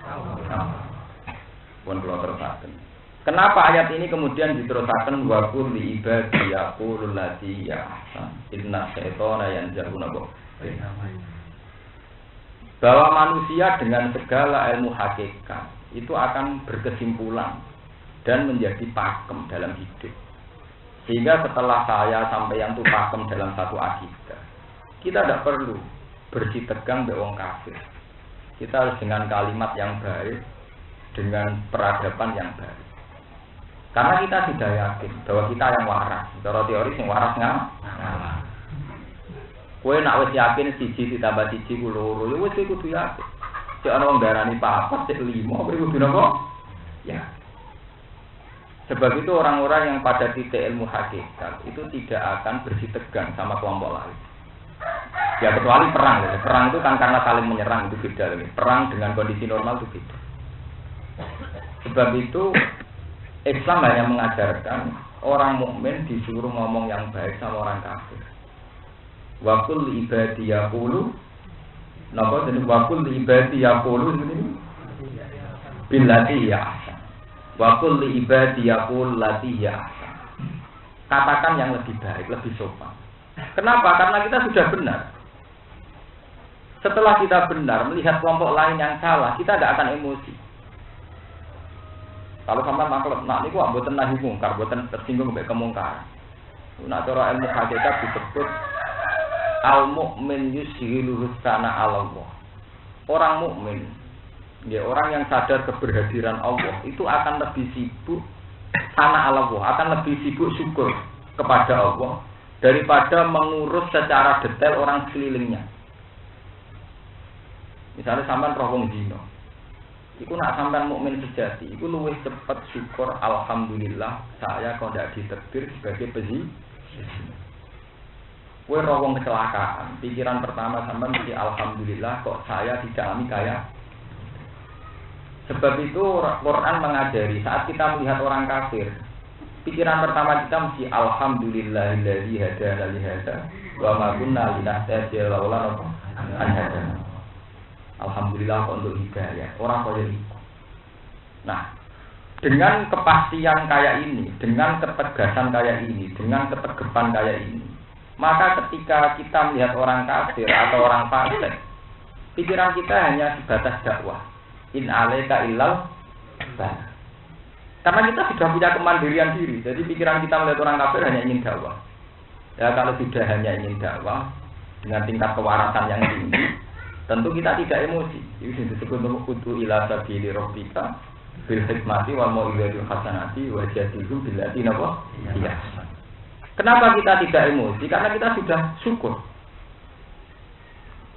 Pun kula terusaken. Kenapa ayat ini kemudian diterusaken wa qul li ibadi yaqulul ladzi ya ahsan inna syaitana yanzahu napa? Bahwa manusia dengan segala ilmu hakikat itu akan berkesimpulan dan menjadi pakem dalam hidup. Sehingga setelah saya sampai yang itu pakem dalam satu akidah, kita tidak perlu bersitegang mbek wong kafir. Kita harus dengan kalimat yang baik, dengan peradaban yang baik. Karena kita sudah yakin bahwa kita yang waras. Cara teori yang waras ngalah. Kowe nak wis yakin siji ditambah siji ku loro, ya wis kudu yakin. Cek ana wong darani papat, cek 5, kowe kudu napa? Ya. Sebab itu orang-orang yang pada titik ilmu hakikat itu tidak akan bersitegang sama kelompok lain. Ya kecuali perang. Perang itu kan karena saling menyerang, itu beda. Perang dengan kondisi normal itu beda. Sebab itu Islam hanya mengajarkan orang mukmin disuruh ngomong yang baik sama orang kafir. Wa qul ibadiyaqulu Napa jeneng wakul ibadi yaqulu ini billati ya ahsan. Wakul ibadi yaqul lati ya ahsan. Katakan yang lebih baik, lebih sopan. Kenapa? Karena kita sudah benar. Setelah kita benar melihat kelompok lain yang salah, kita tidak akan emosi. Kalau sampai maklum, nah ini kok mboten nahi mungkar, mboten tersinggung mbek kemungkaran. Nah cara ilmu hakikat disebut al-mu'min yushilu husana Allah. Orang mukmin, ya orang yang sadar keberhadiran Allah itu akan lebih sibuk sana Allah, akan lebih sibuk syukur kepada Allah daripada mengurus secara detail orang sekelilingnya. Misalnya sampean roh wong zina. Iku nak sampean mukmin sejati, iku luwih cepet syukur alhamdulillah saya kok ndak ditakdir sebagai pezina. Kowe roh wong kecelakaan, pikiran pertama sampean mesti alhamdulillah kok saya tidak alami kaya. Sebab itu Quran mengajari saat kita melihat orang kafir, pikiran pertama kita mesti alhamdulillahilladzi hadana li hadza wa ma kunna linahtadiya laula an hadana. Alhamdulillah kok untuk hidayah, orang kaya itu. Nah, dengan kepastian kayak ini, dengan ketegasan kayak ini, dengan ketegepan kayak ini, maka ketika kita melihat orang kafir atau orang fasik, pikiran kita hanya sebatas dakwah. In alaika illal bala. Karena kita sudah punya kemandirian diri, jadi pikiran kita melihat orang kafir hanya ingin dakwah. Ya kalau sudah hanya ingin dakwah dengan tingkat kewarasan yang tinggi, tentu kita tidak emosi. Ini disebut utu ila sabili rabbika bil hikmati wal mau'izatil hasanati wa jadilhum billati napa? Iya. Kenapa kita tidak emosi? Karena kita sudah syukur.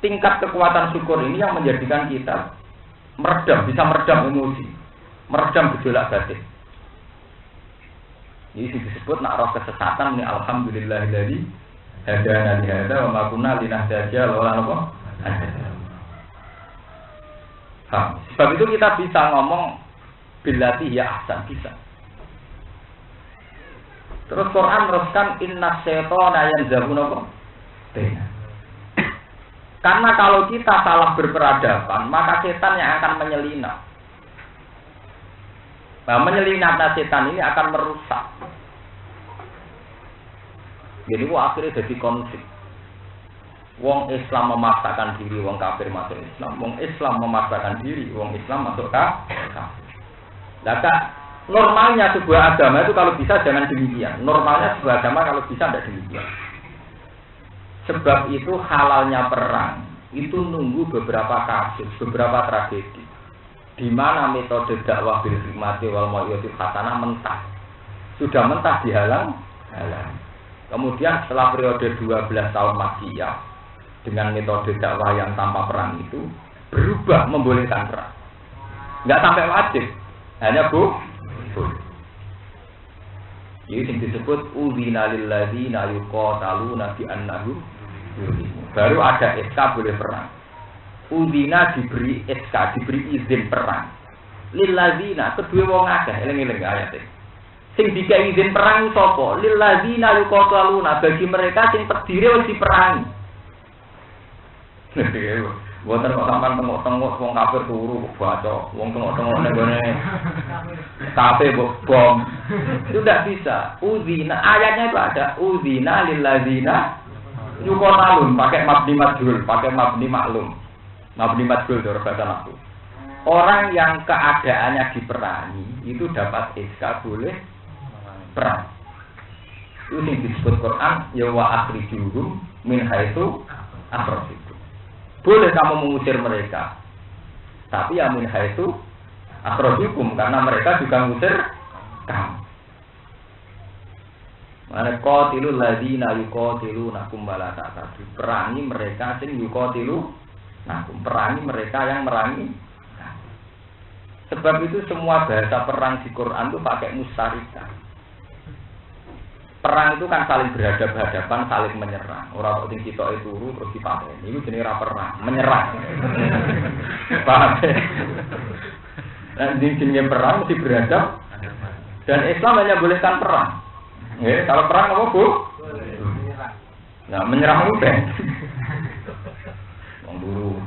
Tingkat kekuatan syukur ini yang menjadikan kita meredam, bisa meredam emosi, meredam gejolak batin. Ini disebut nak roh kesesatan ini alhamdulillahilladzi hadana li hadza wa ma kunna linahtadiya laula napa? Sebab itu kita bisa ngomong billati ya ahsan, bisa. Terus Quran teruskan inna syaitana yanzahu napa? Karena kalau kita salah berperadaban, maka setan yang akan menyelinap. Nah, menyelinapnya setan ini akan merusak. Jadi akhirnya jadi konflik. Wong Islam memaksakan diri, wong kafir masuk Islam. Wong Islam memaksakan diri, wong Islam masuk kafir. Nah, normalnya sebuah agama itu kalau bisa jangan demikian. Normalnya sebuah agama kalau bisa tidak demikian. Sebab itu halalnya perang itu nunggu beberapa kasus, beberapa tragedi, di mana metode dakwah bil hikmati wal mau'izatil hasanah mentah, sudah mentah dihalang. Kemudian setelah periode 12 tahun Makkiyah dengan metode dakwah yang tanpa perang itu berubah membolehkan perang, nggak sampai wajib, hanya boleh. Ini disebut udzina lil ladzina yuqataluna bi annahum baru ada SK boleh perang. Udzina diberi SK, diberi izin perang. Lil ladzina kedua wong akeh, eling-eling ayate. Sing dikai izin perang sapa? Lil ladzina yuqataluna, bagi mereka sing terdiri wis diperangi. Boten kok sampean tengok-tengok wong kafir turu baca, wong tengok-tengok ning gone kafe bom. Itu tidak bisa. Udzina ayatnya itu ada udzina lil ladzina yuqatalun pakai mabni majhul, pakai mabni maklum. Mabni majhul dari bahasa nahwu. Orang yang keadaannya diperangi itu dapat SK boleh perang. Itu yang disebut Quran ya wa akhrijuhum min haitsu akhrajukum. Boleh kamu mengusir mereka. Tapi ya min haitsu akhrajukum karena mereka juga mengusir kamu. Mana qatilul ladzina yuqatilunakum wala ta'tadu. Perangi mereka sing yuqatilunakum, perangi mereka yang merangi. Sebab itu semua bahasa perang di Quran itu pakai mustarika. Perang itu kan saling berhadapan-hadapan, saling menyerang. Orang kok sing sitoke turu terus dipateni. Iku jenenge ra perang, menyerang. Paham? Dan jenenge perang mesti berhadap. Dan Islam hanya bolehkan perang. Ya, kalau perang apa, Bu? Nah, menyerang udah. Wong dulu.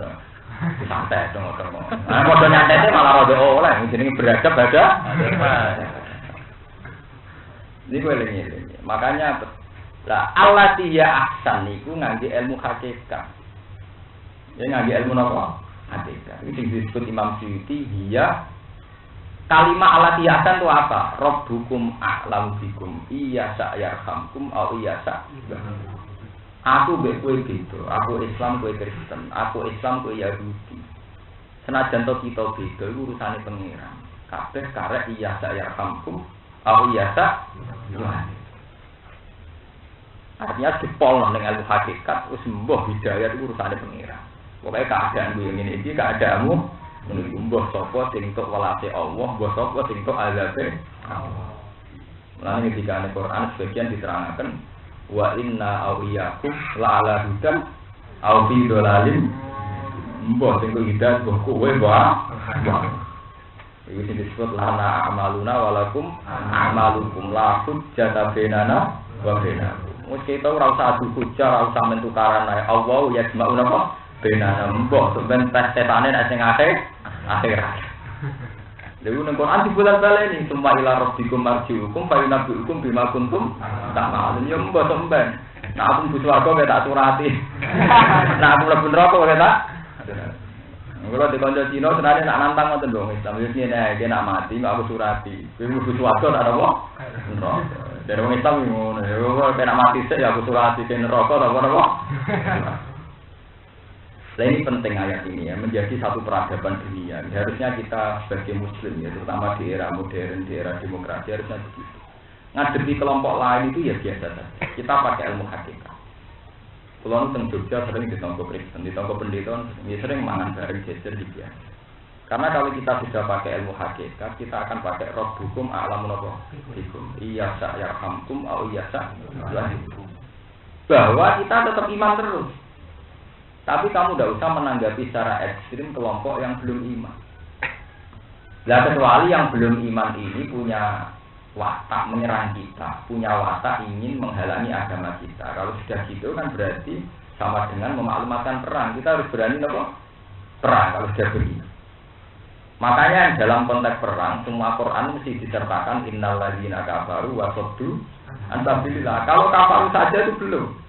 nyantai tengok-tengok. Nah, padha nyantai malah rada oleh jenenge beradab ada. Ini gue eling-eling. Makanya lah allati ya ahsan niku ngangge ilmu hakikat. Ya ngangge ilmu napa? Hakikat. Iki sing disebut Imam Suyuti hiya kalimat allati ya ahsan itu apa? Rabbukum a'lamu bikum iya sa'yarhamkum au iya sa'. Aku mbek kowe beda. Aku Islam kowe Kristen. Aku Islam kowe Yahudi. Senajan to kita beda iku urusane pengiran. Kabeh karek iya sa'yarhamkum au iya sa'. Artinya dipol ning ilmu hakikat wis mbah hidayah itu urusane pengira. Pokoke keadaan kuwi ngene iki keadaanmu menunggu mbah sapa sing entuk welase Allah, mbah sapa sing entuk azabe Allah. Lan ketika ane Quran sebagian diterangkan wa inna awiyakum la ala hudan aw fi dhalalin mbah sing hidayah mbah kowe mbah. Iki sing disebut lana amaluna walakum amalukum la hujjata bainana wa bainakum. Wis kita ora usah adu hujjah, ora usah mentukaran ae. Allah ya jemauna apa? Bainana mbok sampean tes setane nek sing akhirat. Lha nang Quran dibulan-baleni summa ila rabbikum marji'ukum fa yunabbi'ukum bima kuntum ta'malun. Ya mbok sampean. Nah aku mlebu swarga kaya tak surati. Nah aku mlebu neraka kaya tak. Kalau di konco Cina sebenarnya nak nantang ngoten dong Islam. Wis ngene iki nak mati aku surati. Kowe mlebu swarga tak apa? Neraka. Dari wong Islam ngono. Ya kok nak mati sik ya aku surati ke neraka ta apa? Nah ini penting ayat ini ya, menjadi satu peradaban dunia. Harusnya kita sebagai muslim ya, terutama di era modern, di era demokrasi harusnya begitu. Ngadepi kelompok lain itu ya biasa saja. Kita pakai ilmu hakikat. Kalau teng Jogja sering di tonggo Kristen, di tonggo pendeta ya sering mangan bareng jejer di biasa. Karena kalau kita sudah pakai ilmu hakikat, kita akan pakai rabbukum a'lamu bikum. Iya sa'yarhamkum au iya sa'yarhamkum. Bahwa kita tetap iman terus. Tapi kamu tidak usah menanggapi secara ekstrim kelompok yang belum iman. Nah kecuali yang belum iman ini punya watak menyerang kita, punya watak ingin menghalangi agama kita. Kalau sudah gitu kan berarti sama dengan memaklumatkan perang. Kita harus berani apa? Perang kalau sudah begini. Makanya dalam konteks perang semua Quran mesti disertakan innal ladzina kafaru wa saddu an sabilillah. Kalau kafaru saja itu belum.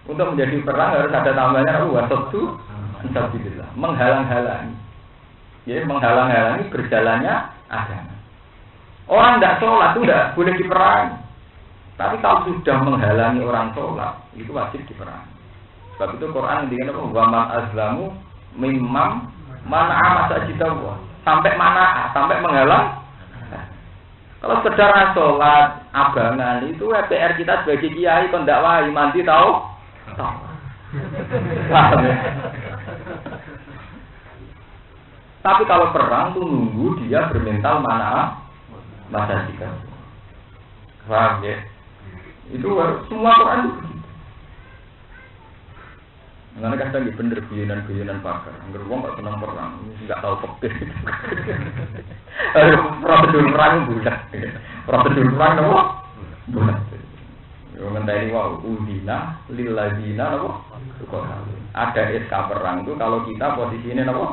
Untuk menjadi perang harus ada tambahnya wa saddu an sabilillah. Menghalang-halangi. Ya, menghalang-halangi berjalannya agama. Orang tidak sholat itu tidak boleh diperangi. Tapi kalau sudah menghalangi orang sholat, itu wajib diperangi. Sebab itu Quran dikatakan apa? Wa man azlamu mimman man'a masajidallah. Sampai mana? Sampai menghalang. Kalau sekedar sholat abangan itu PR kita sebagai kiai kon ndak wae mandi tahu? Tahu. Paham ya? Tapi kalau perang tuh nunggu dia bermental mana? Masa jika paham ya? Itu semua Quran itu begitu. Karena kadang di bener guyonan pakar. Angger wong gak seneng perang, enggak tahu fikih. Prosedur perang bulat. Prosedur perang apa? Bulat. Yo ngenteni wae udina lil ladina apa? Ada SK perang itu kalau kita posisinya apa?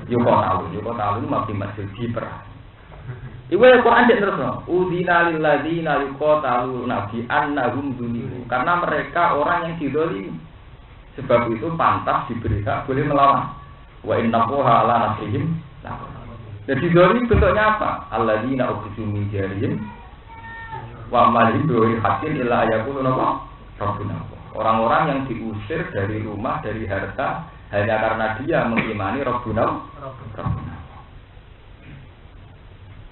Yuqatalu mesti masuk di perang. Iku Quran cek terus no. Udina lil ladzina yuqatalu nabi annahum zulimu. Karena mereka orang yang dizalimi. Sebab itu pantas diberi hak boleh melawan. Wa innallaha ala nasrihim. Jadi zalimi bentuknya apa? Alladzina ukhrijū min diyārihim wa amalihim bi haqqin illa yaquluna rabbuna. Orang-orang yang diusir dari rumah, dari harta hanya karena dia mengimani Rabbuna.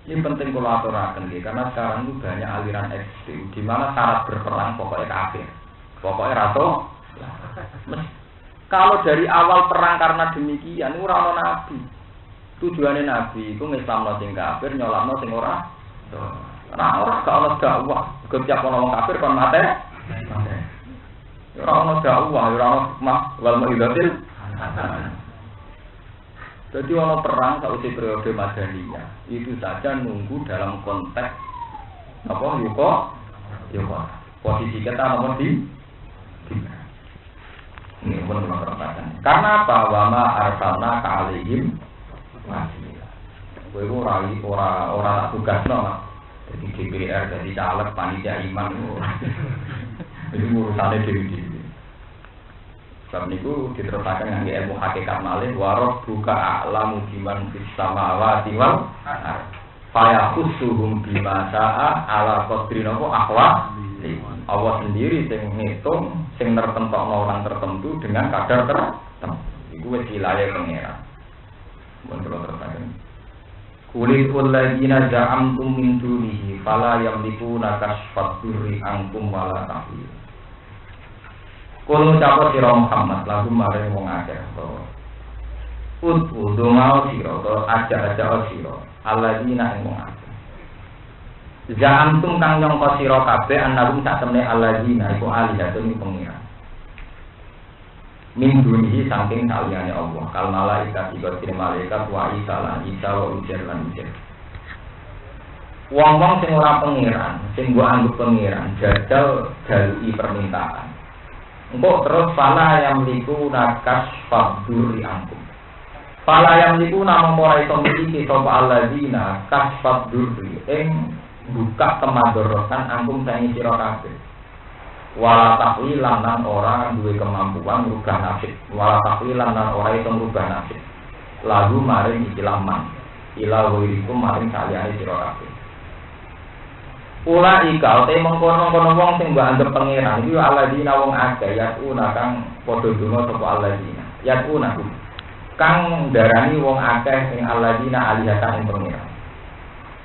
Ini penting kalau aturaken nggih, karena sekarang itu banyak aliran ekstrem di mana syarat berperang pokoknya kafir. Pokoknya rato. Kalau dari awal perang karena demikian ora ono nabi. Tujuannya nabi itu ngislamno sing kafir, nyolakno sing ora. Ora gak ono dakwah. Ketiap ono wong kafir kon mate. Ora ono dakwah, ora ono hikmah wal mau'izatil. Jadi kalau perang sausai periode Madaniyah itu saja nunggu dalam konteks apa yuko posisi kita nomor di Ini pun terkatakan. Karena apa? Wama arsalna ka'alihim wasilah. Kowe ora tugasno. Jadi DPR, jadi caleg, panitia iman. Ini urusannya dewi-dewi. Sebab niku diteruskan dengan ilmu hakikat malih warok buka a'lamu biman fis samawati wal ardh. Fa yakhusuhum bima sa'a ala qadri napa ahwa. Allah sendiri sing ngitung, sing nertentokno orang tertentu dengan kadar tertentu. Iku wis wilayah pangeran. Mun kula terusaken. Qulil ladzina za'amtum min dunihi fala yamlikuna kashfat durri ankum wala tahwil. Kulo ngucap sira Muhammad lagu maring wong akeh to. Utu donga sira to aja-aja sira. Alladzina ing wong akeh. Za'amtum kang nyangka sira kabeh annahum sak temne alladzina iku alihatun pengira. Min dunihi saking saliyane Allah. Kal malaikat iku malaikat wa isa lan isa wa ujar lan ujar. Wong-wong sing ora pengiran, sing mbok anggap pengiran, jadal dalui permintaan. Engkau terus pala yang liku nakas fabduri angkum. Pala yang liku namung ora iso miliki sapa alladzina kasfabduri ing buka kemadorotan angkum saing sira kabeh. Wala tahwilan lan ora duwe kemampuan ngrubah nasib. Wala tahwilan lan ora iso ngrubah nasib. Lagu maring ikilah man. Ila wirikum maring saliyane sira kabeh. Ula ika te mengkono-kono wong sing mbok anggap pangeran iki alladzina wong akeh yaquna kang padha donga sapa alladzina yaquna kang darani wong akeh sing alladzina alihatan ing pangeran.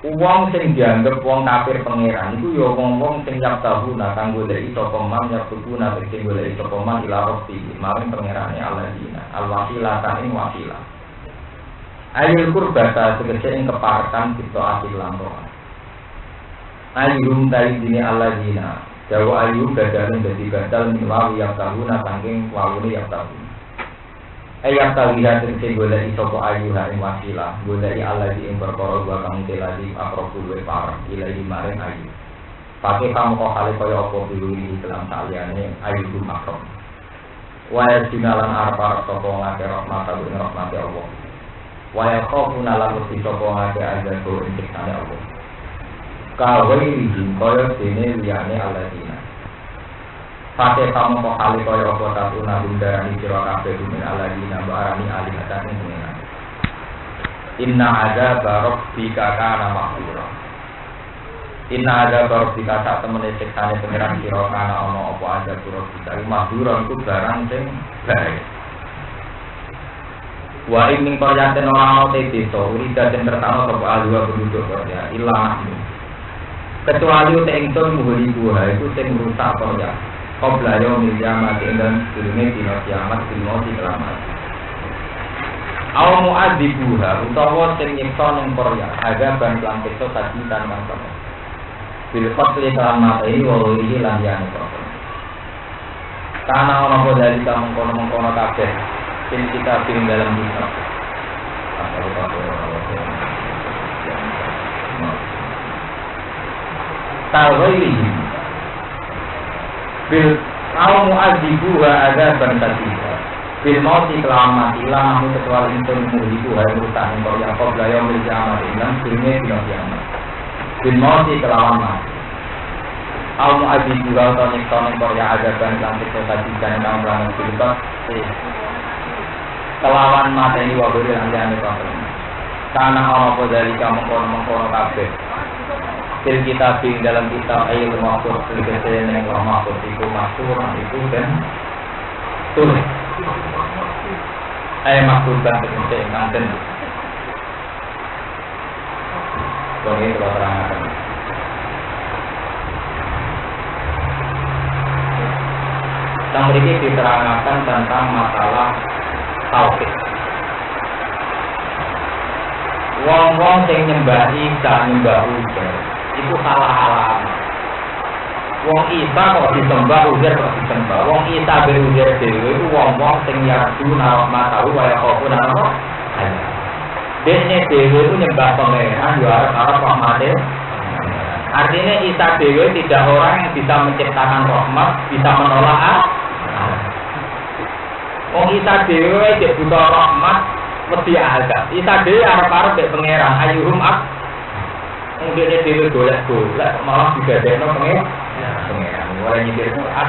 Wong sing dianggap wong kafir pangeran iku ya wong-wong sing yaqtabuna kang goleki sapa man yaqtuna sing goleki sapa man ila rabbi maring pangerane alladzina alwasilah ing wasilah. Ayul qurbata tegese ing keparkan kita asil lan Ayyum ta'i dini alladzina Jawa ayyum badalin dadi badal minwawi yang tahuna sangking wawuni yang tahun yang tawihat sing goleki sapa ayyuha ing wasilah goleki alladzi ing perkara wa kang teladi akrobul wa par ilahi maring ayyu pakai kamu kok kali kaya apa diluwi dalam saliyane ayyuhum akrob wa yadinalan arpa sapa ngake rahmat Allah wa yakhafuna lan sapa ngake azab ing siksane Allah kawai rizin kaya dene liyane alladzina Fate kamu kok kali kaya apa satu nabung darani sira kabeh min alladzina barani alihatan pengiran Inna adzaba rabbika kana mahdzura Inna adzaba rabbika sak temene siksane pengiran sira kana ana apa adzab rabbika mahdzura iku barang sing bae Wa ing qaryatin ora ana te desa urida sing pertama sapa alwa penduduk ya ilah kecuali utek ingsun muhuli buah itu sing rusak ya qabla yaumil qiyamah dan sebelumnya dina kiamat dina kiamat aw mu'adzibuha utawa sing nyiksa ning Korea ada ban lan siksa tadi tanpa apa bil qatli lan mati wa wiri lan jan kana ana apa dari mengkono kabeh sing kita ping dalam kitab Tawai bil al mu'adzibuha adaban tadiha bil mauti kelamat ilah namun kecuali intun mu'adzibuha merusak engkau yang qabla yaumil qiyamah ilang dunia dina kiamat bil mauti kelamat al mu'adzibuha atau nyekta engkau yang adaban lantik tadiha yang melanggar silbat kelawan mata ini waburi lantian karena Allah dari kamu mengkono kabeh Fil kitab dalam kitab ayat mahfuz terkait yang mahfuz itu maksud itu dan tulis ayat mahfuz dan terkait nanten ini terangkan yang berikut diterangkan tentang masalah tauhid wong-wong sing nyembah Isa nyembah Uzzair itu salah-salah. Wong Isa kok disembah, Uzzair kok disembah. Wong Isa ben Uzzair dhewe iku wong-wong sing yarju narokma tahu kaya apa napa. Dene dhewe itu nyembah pangeran yo arep rahmate. Artinya Isa dhewe tidak orang yang bisa menciptakan rahmat, bisa menolak. Wong Isa dhewe cek buta rahmat wedi azab. Isa dhewe arep-arep mek pangeran ayuhum ak. Wong dhewe golek-golek malah digadekno pangeran. Ora nyikir Quran.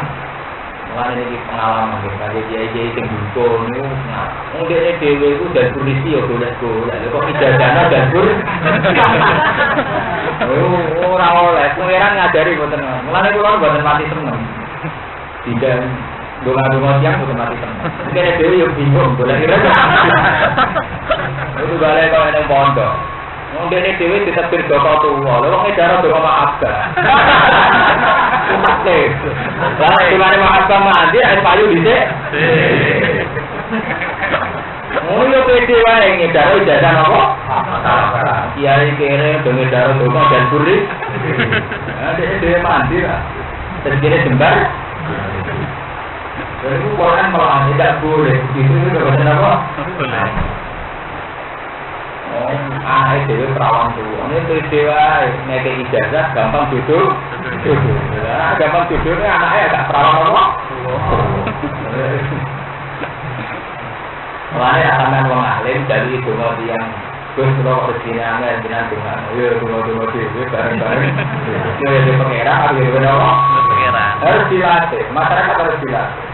Mulane iki pengalaman iki kangge kiai-kiai sing dukun niku. Wong dhewe iku dan polisi yo golek-golek. Kok ijazahna dan pur. Ora oleh pangeran ngajari mboten. Mulane kula mboten mati seneng. Tidak donga-donga siang mboten mati seneng. Kene dhewe yo bingung golek kira. Itu balik kok nang pondok. Wong dene dhewe ditebir Joko tuwa. Lha wong edar donga maaf ga. Oke. Lah dimane maaf mandi ae payu dhisik. Oh yo pede wae ngedar ijazah napa? Kiai kene dene edar donga dan buri. Nah dhewe mandi lah. Terjadi jembar. Jadi Quran malah tidak boleh. Itu juga apa? Dewe perawan tuh, ini dewa ngeke ijazah gampang duduk, gampang duduknya anaknya agak perawan apa? Mulanya akan wong alim dari donga yang Gus kula rezekine jenengan donga. Yo donga dhewe bareng-bareng. Yo ya pangeran harus apa? Pangeran. Harus dilatih, masyarakat harus dilatih.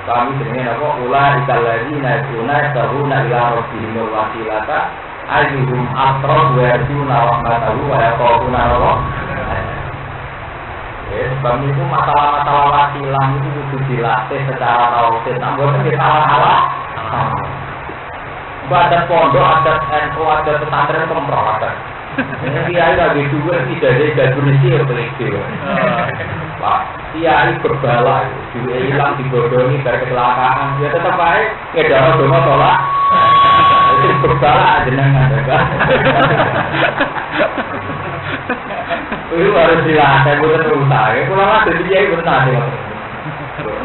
Kami jenenge apa? Ula ikalladzina yaquluna tahuna ila rabbihim wasilata ayyuhum aqrab wa yarjuna rahmatahu wa yaquluna apa? Sebab itu masalah-masalah wasilah itu kudu dilatih secara tauhid. Nah, mboten salah-salah. Ada pondok, ada NU, ada pesantren kemprok ada. Ini kiai lagi dua tidak ada berisi ya berisi. Pak, kiai berbala, juga hilang dibodohi dari kecelakaan. Ya tetap baik, ya darah dongo tolak. Itu berbala jenengan juga. Itu harus dilatih, bukan usaha. Kalau ada kiai benar sih.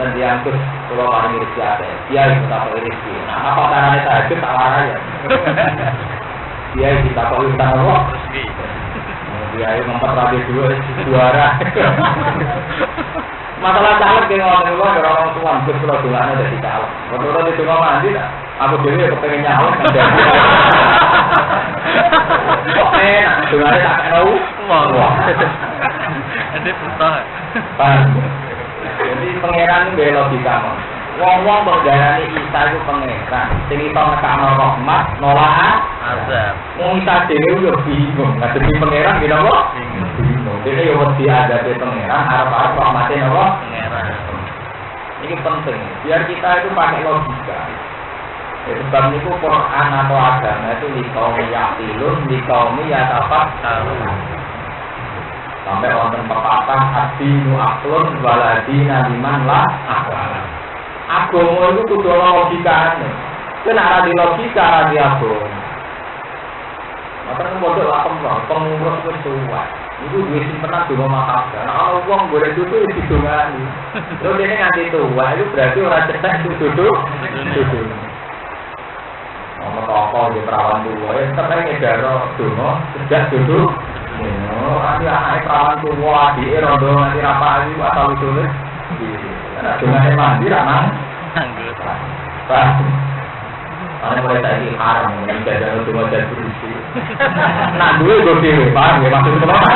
Nanti angkut kalau orang ini siapa? Kiai kita pakai rezeki. Nah, apa caranya tahajud tak warai ya? Kiai kita pakai utang apa? Kiai nomor rabi dua juara. Masalah caleg yang orang orang tua hampir pulau bulannya dari caleg. Menurut itu mau mandi tak? Aku dulu ya kepengen nyalek. Kok enak? Dengarnya tak tahu. Wah. Ini betul. Jadi pangeran itu logika mah. Wong-wong berdarani Isa itu pangeran. Sing iso nekakno rahmat, nolak azab. Wong Isa dhewe yo bingung. Ngadepi pangeran gila kok? Bingung. Dene yo wedi adabe pangeran, arep-arep rahmate napa? Pangeran. Ini penting. Biar kita itu pakai logika. Ya, sebab niku Quran atau agama itu dikaumi yaqilun, dikaumi yatafakkarun. Sampai wonten pepatah adinu aklun waladina liman la akal. Agama itu kudu logikane. Kena ada di logika ada di agama. Maka pondok lah pengurus wis tuwa. Iku duwe simpenan donga makabra. Nek ana wong golek dudu wis didongani. Terus dene nganti tuwa itu berarti ora cetek dudu. Ono toko di perawan tuwa, tetep ngedaro donga sejak dudu. Nanti anaknya perawan tua, adiknya rondo nanti apa itu asal usulnya. Dengan mandi ramah. Karena mulai tadi haram, yang jajan itu mau jadi berisi. Nah dulu gue pilih, paham ya maksudnya apa?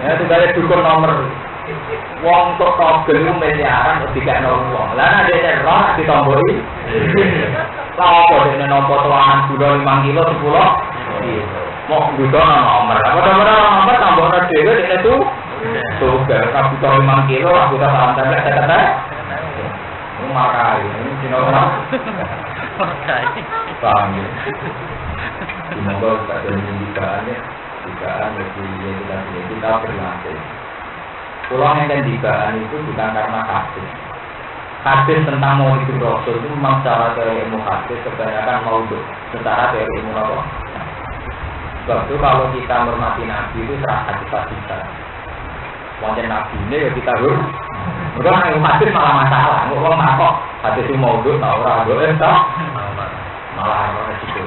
Ya itu dari dukun nomor. Wong tok togel itu miliaran, tidak nongol. Lalu ada teror, ditomboi. Lalu apa dengan nomor tuangan gula 5 kilo 10. Mau butuh nomor, nomor tambah dhewe dene tuh. Tuh, kalau butuh 5 kilo, butuh salam tempel kata. Makai, ini cina orang. Makai. Paham ya. Semoga kita pendidikannya, dikaan bagi kita berlatih. Pulang yang dikaan itu bukan karena hadis. Hadis tentang Maulid Rasul itu memang secara teori ilmu hadis kebanyakan maudhu, secara teori ilmu apa? Sebab itu kalau kita menghormati Nabi itu serah kita. Wonten Nabi ini ya kita harus. Bukan yang hadis malah masalah. Orang nak hadis itu maudhu, tak orang boleh tak? Malah orang itu.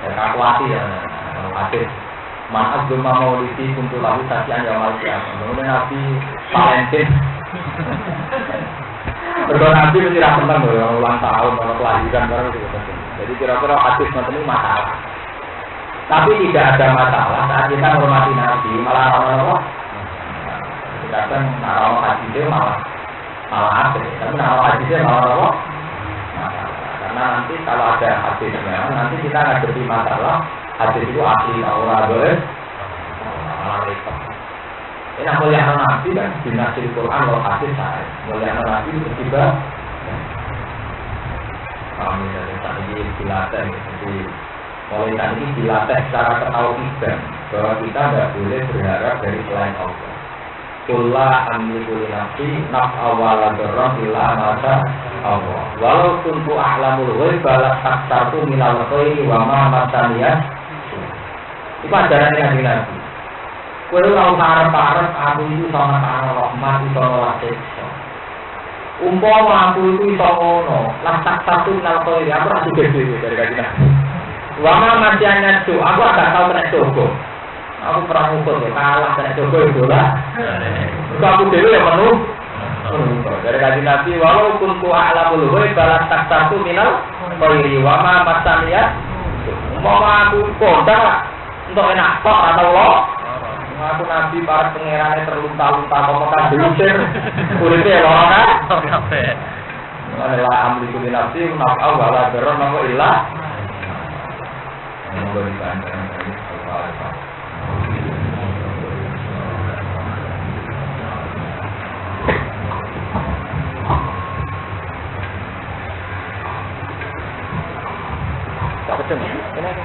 Ya kalkulasi ya hadis. Maaf belum mau diisi untuk lalu sajian yang malu. Kemudian Nabi Valentine. Nabi mesti ra seneng lho ulang tahun orang kelahiran barang itu. Jadi kira-kira hadis ngoten ini masalah. Tapi tidak ada masalah saat kita hormati Nabi, malah orang-orang kadang narawah hadisnya malah asik, tapi narawah hadisnya malah apa? Karena nanti kalau ada hadisnya, nanti kita ngadepi masalah hadis itu asli atau ora boleh malah repot. Ini mulia Nabi kan dinasih Quran kalau hadis saya, mulia Nabi itu tiba. Kami dari tadi dilatih, jadi mulai tadi dilatih secara ketauhidan bahwa kita tidak boleh berharap dari selain Allah. Kulla amliku li nafsi awwala dzarrah illa masa Allah. Walau kuntu a'lamul ghaib bala taktartu minal khairi wa ma masaniyah. Itu ajaran Nabi Nabi. Kowe ora parep-parep aku itu sama karo rahmat iso ora siksa. Umpama aku itu iso ngono, lah taktartu minal khairi aku ora gede dari kajian. Wa ma masaniyah aku agak tau kena coba. Aku pernah ngukur ya, kalah kena coba itu lah. Aku dulu yang penuh. Dari kaji Nabi, walau kuntu a'lamul ghaib balas taksatu minal khairi wa ma masaniyah. Umpama aku kondang lah, untuk enak kok atau lo. Aku Nabi para pengerannya terlunta-lunta komokan diusir. Kulitnya lho kan? Adalah amliku li nafsi naf'au wala darron naf'u illah. Semoga dikandang dari Allah. Tak betul. Kenapa?